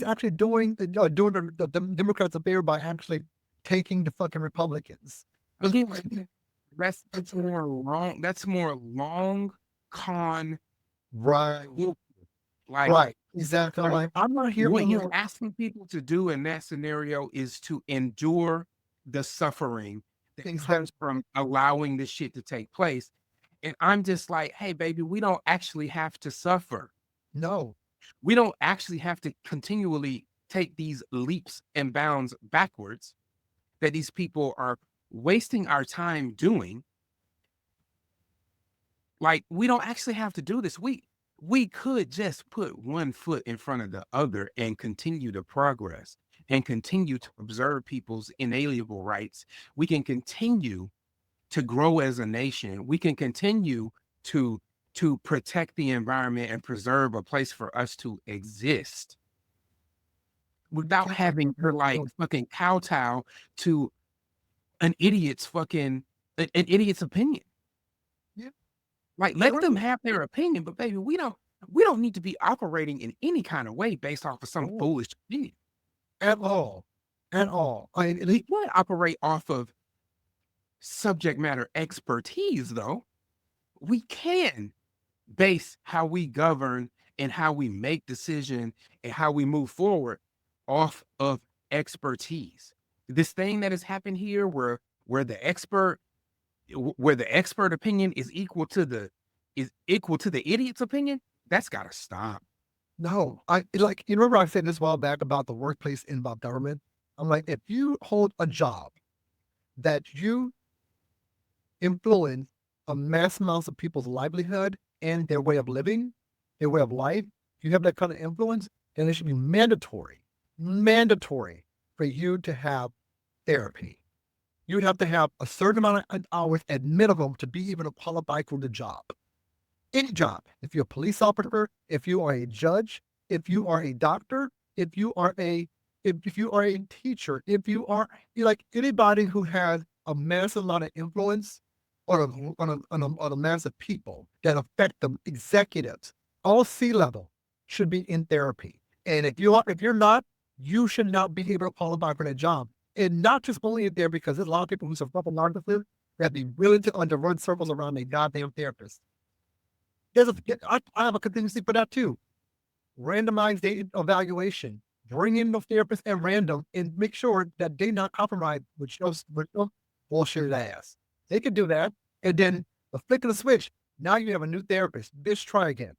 actually doing the Democrats a favor by actually taking the fucking Republicans. That's more long con. Right. Like, Right. Exactly. Like, I'm not here what for you're asking people to do in that scenario is to endure the suffering that comes from allowing this shit to take place. And I'm just like, hey, baby, we don't actually have to suffer. No. We don't actually have to continually take these leaps and bounds backwards that these people are wasting our time doing. Like, we don't actually have to do this. We could just put one foot in front of the other and continue to progress and continue to observe people's inalienable rights. We can continue to grow as a nation. We can continue to protect the environment and preserve a place for us to exist without having to like fucking kowtow to an idiot's fucking an idiot's opinion. Yeah. Like, let them have their opinion, but baby, we don't need to be operating in any kind of way based off of some foolish opinion. At all. At all. I mean, We want to operate off of subject matter expertise, though. We can base how we govern and how we make decisions and how we move forward off of expertise. This thing that has happened here where the expert opinion is equal to the idiot's opinion, that's got to stop. No, like, you remember I said this a while back about the workplace and about government? I'm like, if you hold a job that you influence a mass amounts of people's livelihood and their way of living, their way of life, you have that kind of influence, then it should be mandatory for you to have therapy. You would have to have a certain amount of hours at minimum to be even qualified for the job. Any job. If you're a police officer, if you are a judge, if you are a doctor, if you are a teacher, if you are like anybody who has a massive amount of influence on a mass of people that affect them, executives, all C-level should be in therapy. And if you're not, you should not be able to qualify for that job. And not just only in there, because there's a lot of people who suffer from narcissism that be willing to run circles around a goddamn therapist. I have a contingency for that too. Randomized data evaluation. Bring in the therapist at random and make sure that they not compromised with no bullshit ass. They can do that. And then the flick of the switch, now you have a new therapist. Bitch, try again.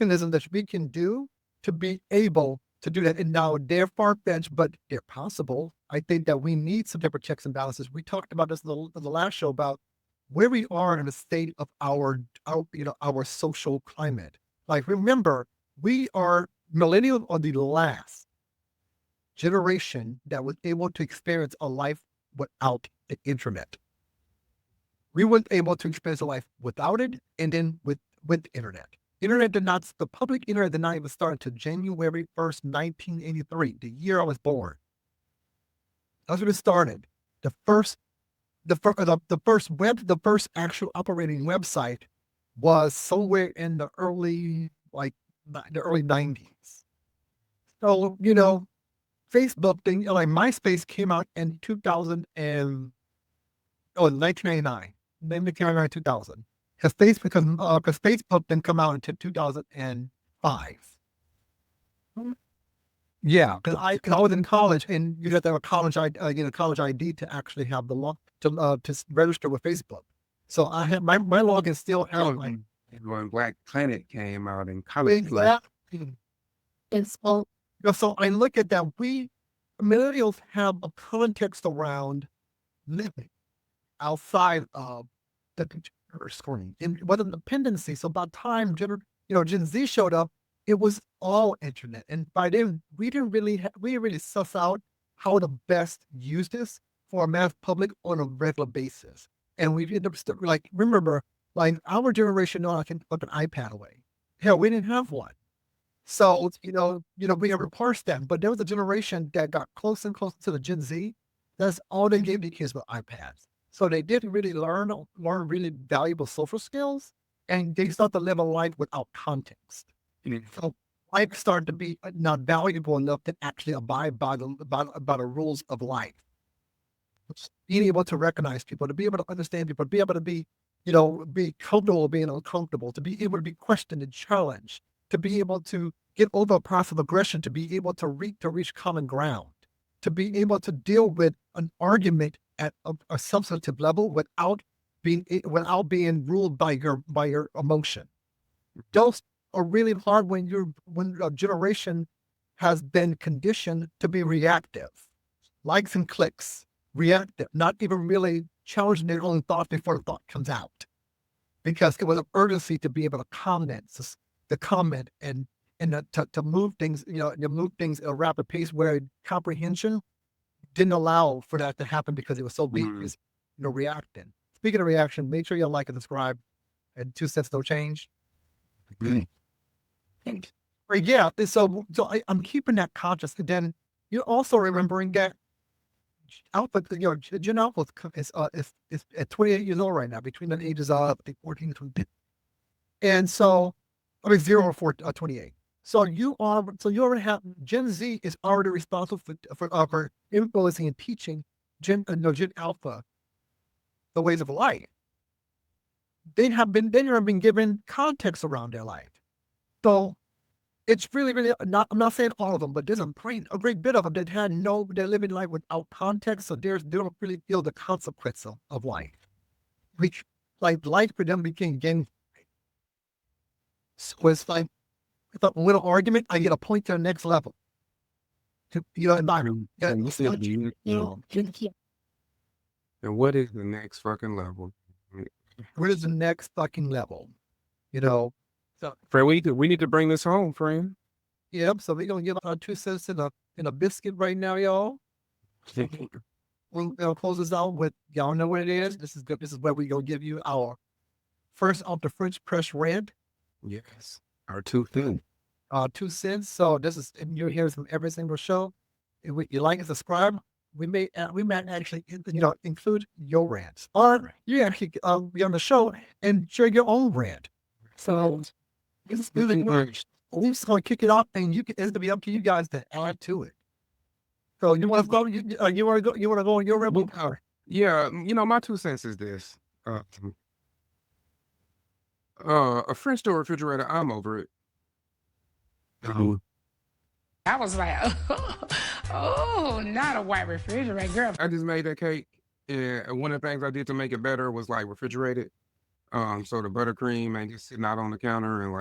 Mechanism that we can do to be able to do that. And now they're far-fetched, but they're possible. I think that we need some type of checks and balances. We talked about this in the last show about where we are in the state of our social climate. Like, remember, millennials are the last generation that was able to experience a life without the internet. We weren't able to experience a life without it, and then with the internet. The public internet did not even start until January 1st, 1983, the year I was born. That's when it started. The first actual operating website was somewhere in the early 90s. So, Facebook thing, like MySpace came out in 1999. Maybe came out in 2000. Because Facebook didn't come out until 2005. Yeah, because I was in college, and you had to have a college ID to actually have the law to register with Facebook. So I had my login still out. When Black Planet came out in college. Exactly. So I look at that. We millennials have a context around living outside of the computer screen. And it wasn't dependency. So by the time Gen Z showed up, it was all internet. And by then, we didn't really suss out how to best use this for a mass public on a regular basis. And we ended up remember, like our generation, I can put an iPad away. Hell, we didn't have one. So, we ever parsed that. But there was a generation that got closer and closer to the Gen Z. That's all they gave the kids with iPads. So they didn't really learn really valuable social skills, and they start to live a life without context. So life started to be not valuable enough to actually abide by the rules of life. Being able to recognize people, to be able to understand people, to be able to be comfortable being uncomfortable, to be able to be questioned and challenged, to be able to get over a passive aggression, to be able to reach common ground, to be able to deal with an argument at a substantive level without being ruled by your emotion. Those are really hard when a generation has been conditioned to be reactive, likes and clicks, reactive, not even really challenging their own thoughts before the thought comes out, because it was an urgency to be able to comment, and to move things, move things at a rapid pace where comprehension didn't allow for that to happen because it was so weak, reacting. Speaking of reaction, make sure you like and subscribe, and 2 cents no change. Yeah, so I'm keeping that conscious, and then you're also remembering that Alpha, Gen Alpha is at 28 years old right now, between the ages of 14 and 22. And so, 0 or 28. So you already have, Gen Z is already responsible for influencing and teaching Gen Alpha the ways of life. They have been given context around their life. So it's really, really not, I'm not saying all of them, but there's a great bit of them that they're living life without context. So they don't really feel the consequence of life. Which, like, life for them became game. So it's like, with a little argument, I get a point to the next level. Environment. And what is the next fucking level? What is the next fucking level? So, Fred, we need to bring this home, friend. Yep. So we're gonna give our 2 cents in a biscuit right now, y'all. We'll close this out with, y'all know what it is. This is good. This is where we gonna give you our first off the French press rant. Yes. Our 2 cents. 2 cents. So this is, and you'll hear from every single show. If you like and subscribe, we might actually include your rants, or you actually be on the show and share your own rant. So we're just gonna kick it off, and it's gonna be up to you guys to add to it. So you want to go? You want to go? You want to go on your rebel power? Yeah, my 2 cents is this. A French door refrigerator, I'm over it. I was like, oh, not a white refrigerator, girl. I just made that cake, and one of the things I did to make it better was like refrigerate it. So the buttercream ain't just sitting out on the counter and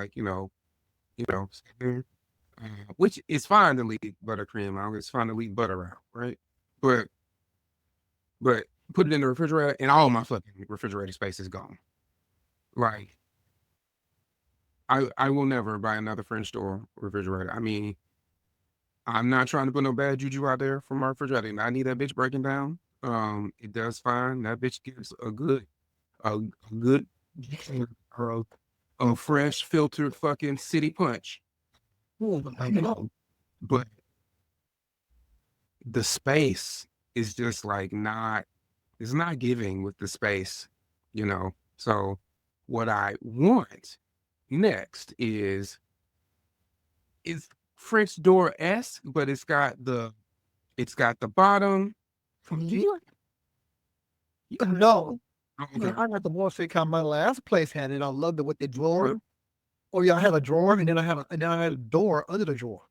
which is fine to leave buttercream out. It's fine to leave butter out, right? But put it in the refrigerator, and all my fucking refrigerator space is gone. Like, I will never buy another French door refrigerator. I mean, I'm not trying to put no bad juju out there for my refrigerator. I need that bitch breaking down. It does fine. That bitch gives a good, a fresh filtered fucking city punch. But the space is just like it's not giving with the space, So what I want next is French door-esque, but it's got the bottom. No. Okay. I got the bullshit kind of my last place had it. I loved it with the drawer. Oh yeah, I had a drawer, and then I had a door under the drawer.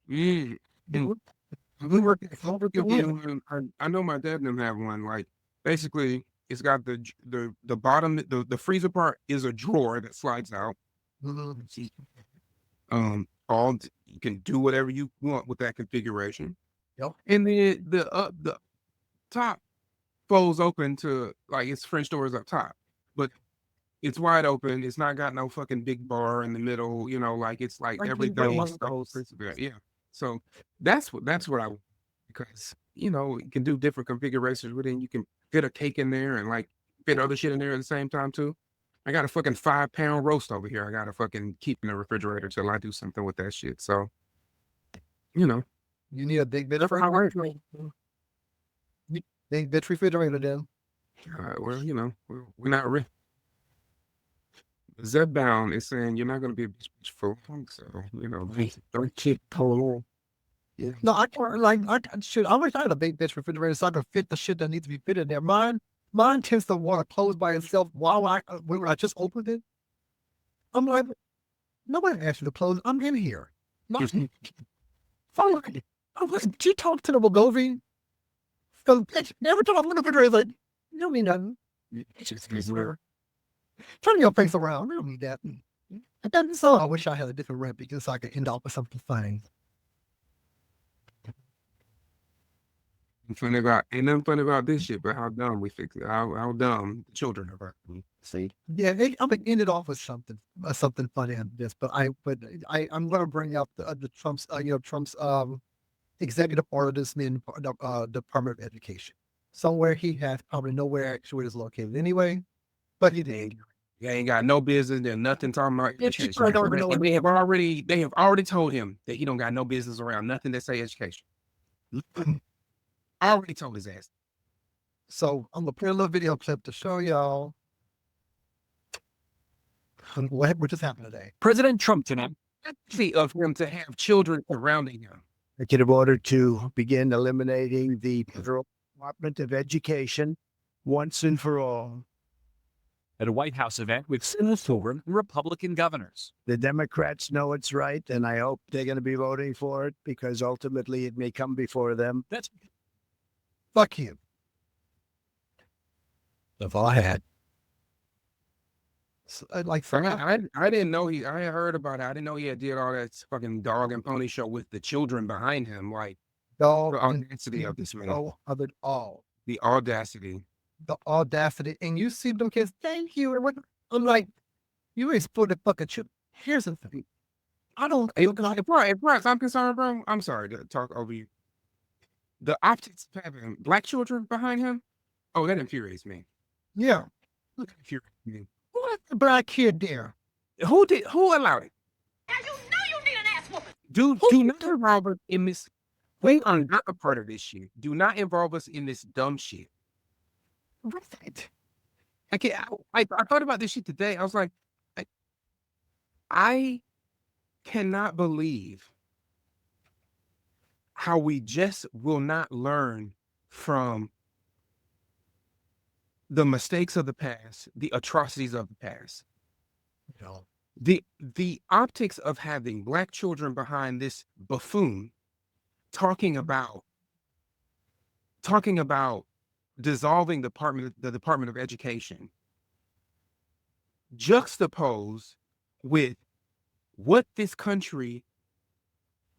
We were I know my dad didn't have one. Like, basically, it's got the bottom, the freezer part is a drawer that slides out. You can do whatever you want with that configuration. Yep. And then the top folds open to, like, it's French doors up top, but it's wide open. It's not got no fucking big bar in the middle, like it's like everything. Yeah. So that's what I want, because you can do different configurations with it, and you can fit a cake in there and like fit other shit in there at the same time too. I got a fucking 5-pound roast over here. I got to fucking keep in the refrigerator till I do something with that shit. So, you need a big bit of refrigerator. Big bitch refrigerator then. Well, we're not real. Zebbound is saying you're not going to be a bitch for long, so don't keep pulling. Yeah. No, I can't. I wish I had a big bitch refrigerator so I could fit the shit that needs to be fitted there. Mine tends to want to close by itself when I just opened it. I'm like, Nobody asked you to close. I'm in here. Fine. She talked to the Mogovi. Never talk to the refrigerator. You don't mean nothing. Turn your face around. I don't need that. It doesn't so. I wish I had a different rant because I could end up with something funny. Ain't nothing funny about this shit, but how dumb we fix it. How dumb the children are. See? Yeah, I'm gonna end it off with something funny on this, but I'm gonna bring up the Trump's Trump's executive order dismissing the Department of Education. Somewhere he has probably nowhere actually is located anyway, but he did. He ain't got no business. There's nothing talking about education. I don't know. They have already told him that he don't got no business around nothing that say education. I already told his ass. So I'm gonna play a little video clip to show y'all what just happened today. President Trump tonight. Of him to have children surrounding him. Executive order to begin eliminating the Federal Department of Education once and for all. At a White House event with senator Republican governors. The Democrats know it's right, and I hope they're going to be voting for it because ultimately it may come before them. That's Fuck you. That's all I had. So, I didn't know I had heard about it. I didn't know he had did all that fucking dog and pony show with the children behind him. Like, dog the audacity of this man. Of it all. The audacity. The audacity. And you see them kids, thank you. I'm like, you ain't supposed to fucking chip. Here's the thing. I don't. Bryce, I'm concerned, bro. I'm sorry to talk over you. The optics of having black children behind him, oh, that infuriates me. Yeah. Look, infuriates me. Who let the black kid there? Who allowed it? Now you know you need an ass whooping. Do not involve us in this. We are not a part of this shit. Do not involve us in this dumb shit. Right. I thought about this shit today. I was like, I cannot believe how we just will not learn from the mistakes of the past, the atrocities of the past. No. The optics of having black children behind this buffoon talking about dissolving the Department of Education, juxtaposed with what this country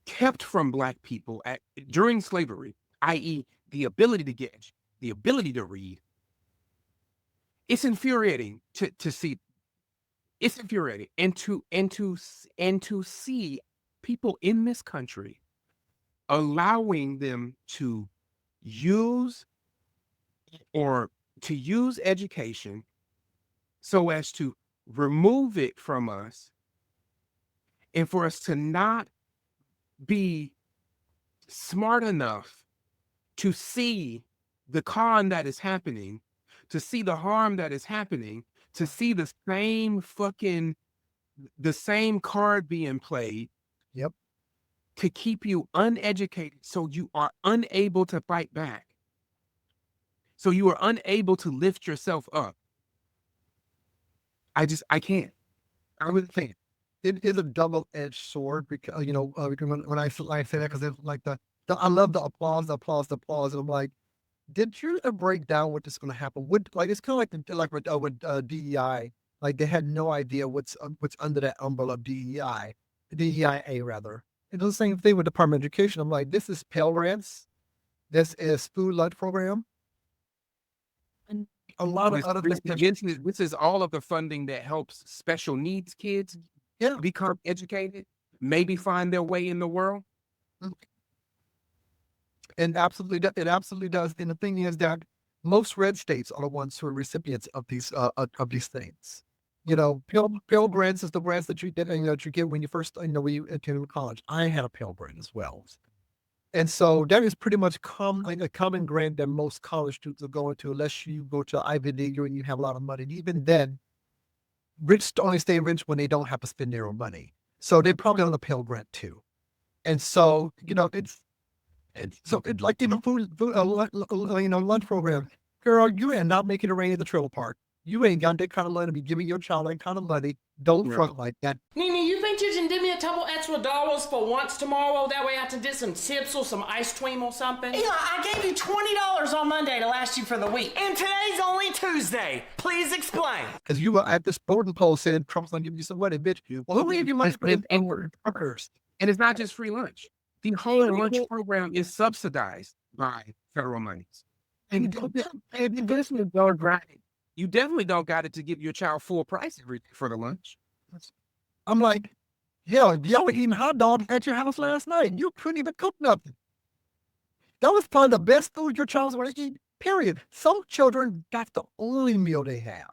kept from black people during slavery, i.e., the ability to get, the ability to read. It's infuriating to see. It's infuriating, and to see people in this country allowing them to use education so as to remove it from us, and for us to not be smart enough to see the con that is happening, to see the harm that is happening, to see the same card being played. Yep. To keep you uneducated so you are unable to fight back. So you are unable to lift yourself up. I can't. I really can't. It is a double-edged sword because when I say that, because it's like I love the applause. And I'm like, did you break down what is going to happen? It's kind of like with DEI. Like they had no idea what's under that umbrella of DEIA rather. It's the same thing with Department of Education. I'm like, this is Pell Grants. This is food lunch program. And a lot of other things. This is all of the funding that helps special needs kids become educated, maybe find their way in the world. And it absolutely does. And the thing is that most red states are the ones who are recipients of these things. Pell Grants is the grants that you get when you first, when you attended college. I had a Pell Grant as well. And so that is pretty much a common grant that most college students are going to, unless you go to Ivy League and you have a lot of money. And even then, rich only stay rich when they don't have to spend their own money. So they're probably on a Pell Grant too. And so, it's like food lunch program. Girl, you are not making it rain at the trailer park. You ain't got that kind of money to be giving your child that kind of money. Don't front like that. Nene, you think you're couple extra dollars for once tomorrow? That way I can get some chips or some ice cream or something. Yeah, I gave you $20 on Monday to last you for the week. And today's only Tuesday. Please explain. Because you were at this voting poll saying Trump's going to give you some money, bitch. Well, who gave you money for this workers? And it's not just free lunch. The whole lunch program is subsidized by federal monies. And business don't got it. You definitely don't got it to give your child full price for the lunch. I'm like, hell, y'all were eating hot dogs at your house last night. You couldn't even cook nothing. That was probably the best food your child's going to eat, period. Some children, that's the only meal they have.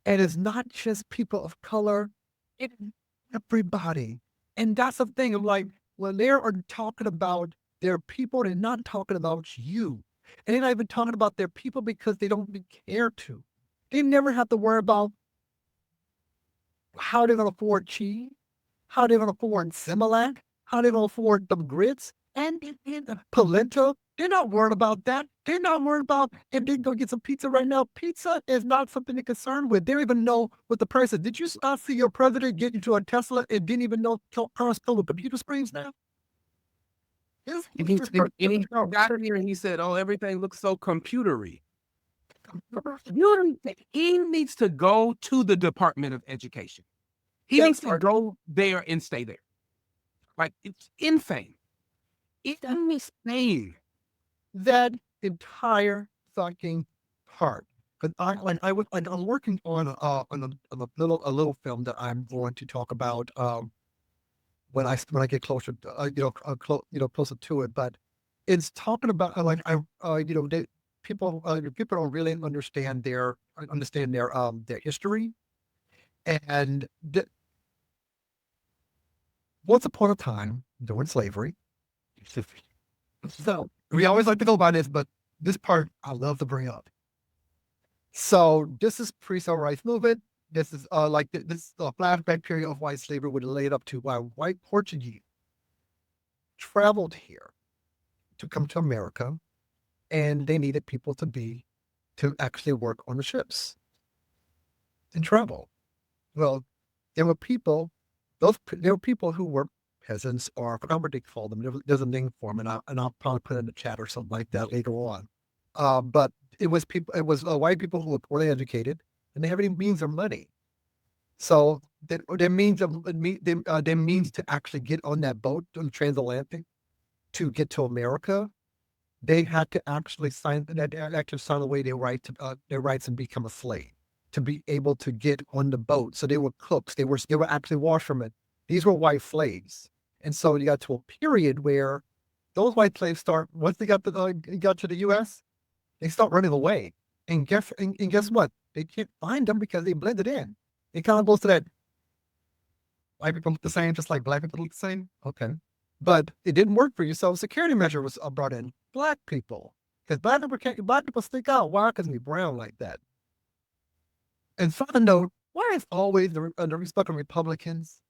And it's not just people of color, it's everybody. And that's the thing. I'm like, when they are talking about their people, they're not talking about you. And they're not even talking about their people because they don't even care to. They never have to worry about how they're going to afford cheese, how they're going to afford Similac, how they're going to afford them grits and polenta. They're not worried about that. They're not worried about if they can go get some pizza right now. Pizza is not something they're concerned with. They don't even know what the price is. Did you not see your president get into a Tesla and didn't even know cars filled with computer screens now? And he got here and he said, oh, everything looks so computery. He needs to go to the Department of Education. He needs to go there and stay there. Like, it's insane. It's insane. That entire fucking part. Because I'm working on a little film that I'm going to talk about when I get closer to, closer to it. But it's talking about people don't really understand their history. And once upon a time during slavery, so we always like to go by this, but this part I love to bring up. So this is pre-civil rights movement. This is this is a flashback period of white slavery would led up to why white Portuguese traveled here to come to America, and they needed people to actually work on the ships and travel. Well, there were people who were peasants, or I forgot what they called them. There's a name for them, and I'll probably put it in the chat or something like that later on. But it was white people who were poorly educated, and they have any means of money. So their means to actually get on that boat on the transatlantic to get to America, they had to actually sign away their rights and become a slave to be able to get on the boat. So they were cooks. They were actually washermen. These were white slaves. And so you got to a period where those white slaves once they got to the U.S., they start running away. And guess what? They can't find them because they blended in. It kind of goes to that white people look the same, just like black people look the same. Okay. But it didn't work for you. So a security measure was brought in. Black people. Because black people stick out. Why? Because we brown like that. And so I know, why is always the respected Republicans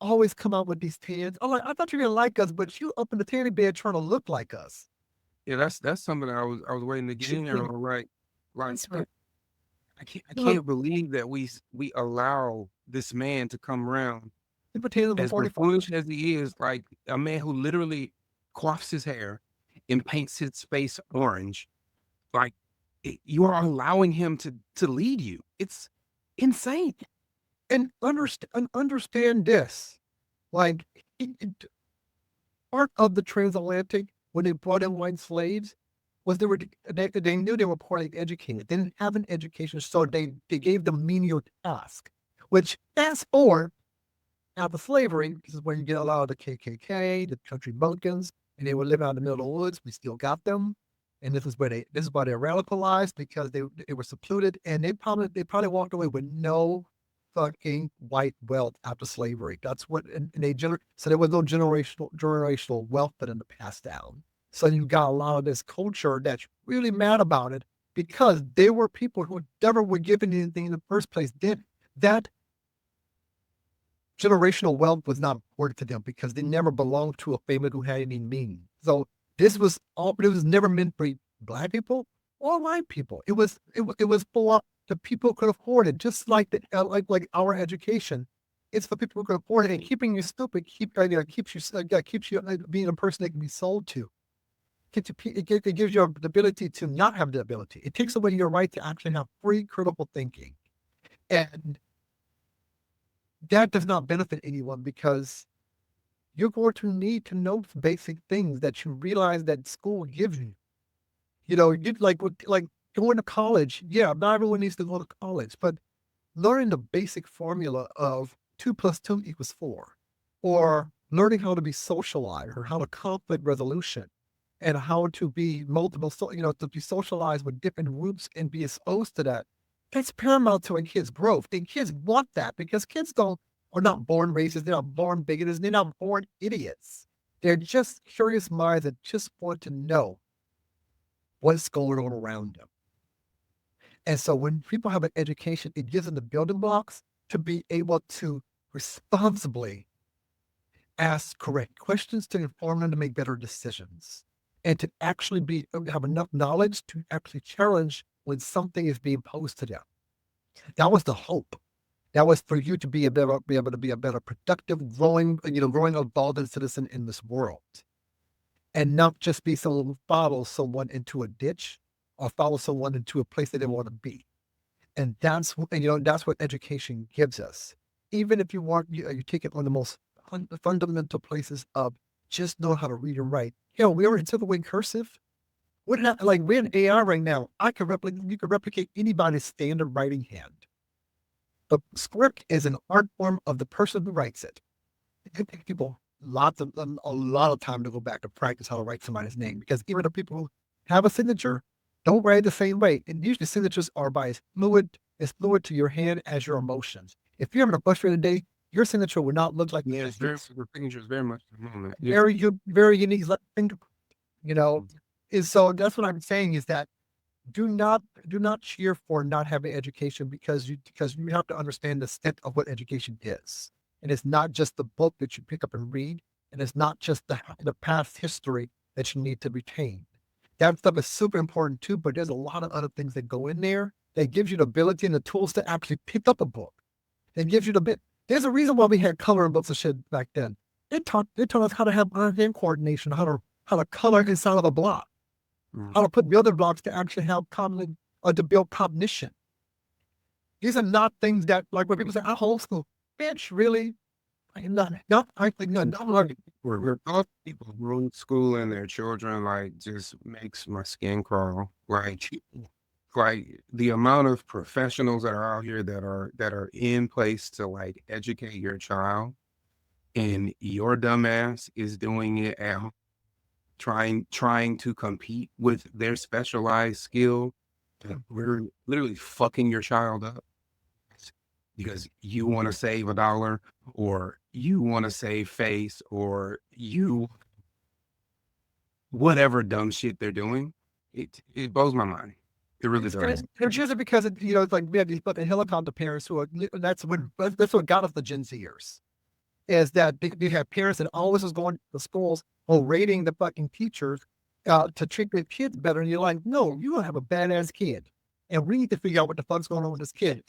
always come out with these tans? I'm like, I thought you didn't like us, but you up in the tanning bed trying to look like us. Yeah, that's something I was waiting to get in there. All right. I can't believe that we allow this man to come around as foolish as he is, like a man who literally coifs his hair and paints his face orange. Like, you are allowing him to lead you. It's insane. And understand this, like part of the transatlantic when they brought in white slaves was they knew they were poorly educated. They didn't have an education, so they gave them menial tasks. Which fast forward after slavery, this is where you get a lot of the KKK, the country bumpkins, and they would live out in the middle of the woods. We still got them. And this is why they're radicalized, because they were secluded, and they probably walked away with no fucking white wealth after slavery. That's what so there was no generational wealth that in the passed down. So you got a lot of this culture that's really mad about it, because they were people who never were given anything in the first place. That generational wealth was not important to them because they never belonged to a family who had any meaning. So it was never meant for black people or white people. It was for the people who could afford it, just like our education. It's for people who can afford it. And keeping you stupid keeps you being a person that can be sold to. It gives you the ability to not have the ability. It takes away your right to actually have free critical thinking. And that does not benefit anyone because you're going to need to know basic things that you realize that school gives you. You know, you like going to college. Yeah, not everyone needs to go to college, but learning the basic formula of 2 + 2 = 4, or learning how to be socialized or how to conflict resolution and how to be to be socialized with different groups and be exposed to that. That's paramount to a kid's growth. And kids want that because kids are not born racist. They're not born bigoted. They're not born idiots. They're just curious minds that just want to know what's going on around them. And so when people have an education, it gives them the building blocks to be able to responsibly ask correct questions to inform them to make better decisions and to actually have enough knowledge to actually challenge when something is being posed to them. That was the hope. That was for you to be able to be a better productive, growing evolved citizen in this world. And not just be someone who follows someone into a ditch or follow someone into a place they didn't want to be. And that's what education gives us. Even if you take it on the most fundamental places of just know how to read and write. Hell, we are in Civil Wing cursive. We're in AI right now. You can replicate anybody's standard writing hand. The script is an art form of the person who writes it. It could take people a lot of time to go back and practice how to write somebody's name, because even the people who have a signature don't write the same way. And usually signatures are as fluid to your hand as your emotions. If you're having a frustrated day, your signature will not look like your signature is very much very unique fingerprint, And so that's what I'm saying is that do not cheer for not having education because you have to understand the extent of what education is. And it's not just the book that you pick up and read, and it's not just the past history that you need to retain. That stuff is super important too, but there's a lot of other things that go in there that gives you the ability and the tools to actually pick up a book. That gives you there's a reason why we had coloring books and shit back then. They taught us how to have hand coordination, how to color inside of a block, how to put building blocks to actually help to build cognition. These are not things that, like when people say, I homeschool. Bitch, really? We're all people homeschooling their children, just makes my skin crawl. Like the amount of professionals that are out here that are in place to educate your child, and your dumbass is doing it at home, trying to compete with their specialized skill. We're literally fucking your child up because you want to save $1, or you want to save face, or whatever dumb shit they're doing. It blows my mind. It really does. It's just because it's like we have these fucking helicopter parents who are. That's what got us the Gen Zers. Is that they have parents that always is going to schools or rating the fucking teachers to treat their kids better, and you're like, no, you don't have a badass kid, and we need to figure out what the fuck's going on with this kid.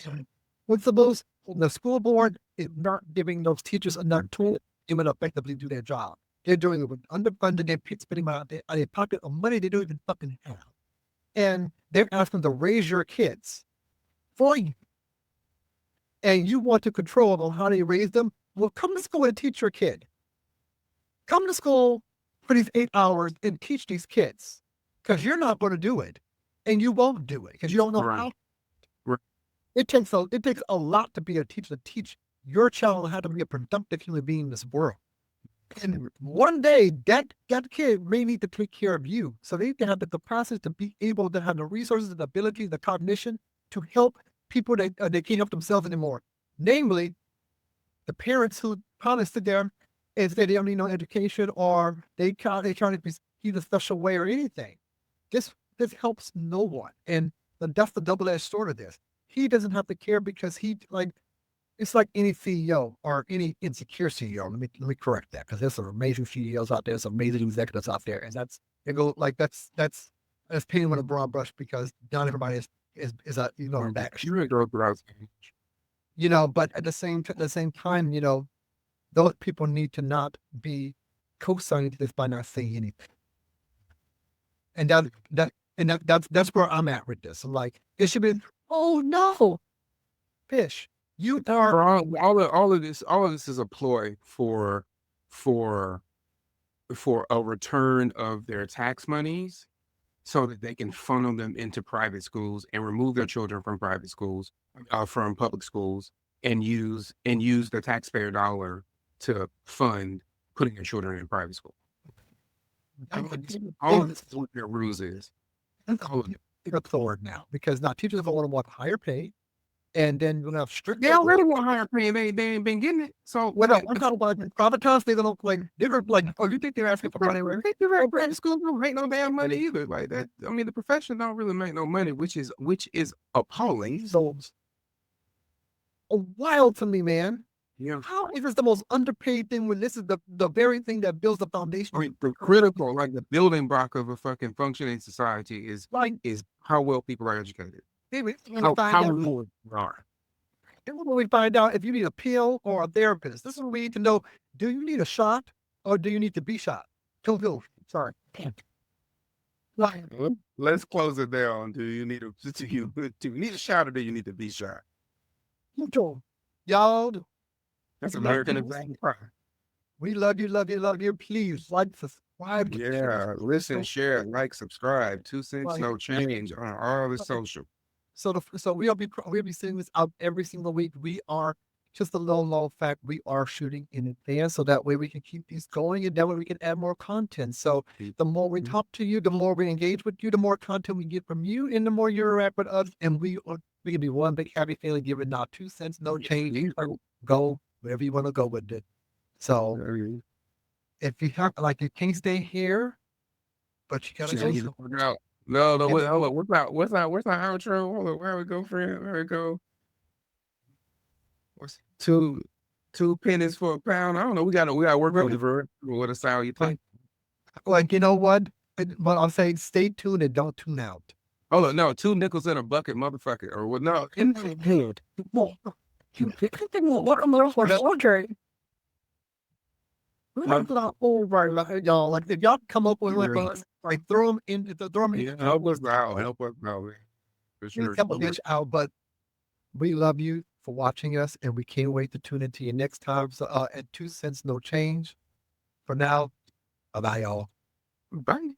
What's the school board is not giving those teachers enough tools to even effectively do their job. They're doing it with underfunded, they're spending out of their pocket of money they don't even fucking have. And they're asking to raise your kids for you. And you want to control them on how they raise them? Well, come to school and teach your kid. Come to school for these 8 hours and teach these kids. Because you're not going to do it. And you won't do it because you don't know how. It takes a lot to be a teacher to teach your child how to be a productive human being in this world. And one day that kid may need to take care of you. So they need to have the capacity to be able to have the resources, the abilities, the cognition to help people that they can't help themselves anymore. Namely, the parents who probably sit there and say they don't need no education, or they try to be a special way or anything. This helps no one. And that's the double-edged sword of this. He doesn't have to care because it's like any CEO or any insecure CEO. Let me correct that, because there's some amazing CEOs out there, some amazing executives out there, and that's painting with a broad brush because not everybody is a back. You really go throughout. but at the same time, those people need to not be co-signing to this by not saying anything. And that's where I'm at with this. I'm like, it should be, oh no, fish. You are all of this is a ploy for a return of their tax monies so that they can funnel them into private schools and remove their children from private schools, from public schools, and use the taxpayer dollar to fund putting their children in private school. All of this is what their ruse is. All of it. It's forward now because now teachers are going to want higher pay, and then you're going to have strict. They already want higher pay. They ain't been getting it. So what I'm talking about private times, they're going to oh, you think they're asking for money? Private schools don't make no damn money either. Like that. I mean, the profession don't really make no money, which is appalling. So wild to me, man. Yeah. How is this the most underpaid thing when this is the very thing that builds the foundation? I mean, the critical, like the building block of a fucking functioning society is how well people are educated. How well they are. And when we find out if you need a pill or a therapist, this is what we need to know. Do you need a shot or do you need to be shot? Sorry. Let's close it down. Do you need a shot or do you need to be shot? Y'all. That's American example. We love you. Please like, subscribe. Yeah, listen, share, like, subscribe. 2 cents, no change on all the social. So we'll be seeing this out every single week. We are just a low fact. We are shooting in advance, so that way we can keep these going, and that way we can add more content. So the more we talk to you, the more we engage with you, the more content we get from you, and the more you interact with us, and we can be one big happy family. Give it now 2 cents, no change. Go wherever you want to go with it. So if you have you can't stay here, but you gotta go. No, wait, hold on. What's our outro? Hold on, where we go, friend? Where we go? What's two pennies for a pound? I don't know. We gotta work on it. What a sound you think? Like, you know what? But I'm saying stay tuned and don't tune out. Hold on, no, 2 nickels in a bucket, motherfucker. Or what? No, Good. Y'all, like if y'all come up with throw them in. Yeah, help us out. For sure. Out, but we love you for watching us, and we can't wait to tune into you next time. So at 2 cents, no change. For now, bye y'all. Bye.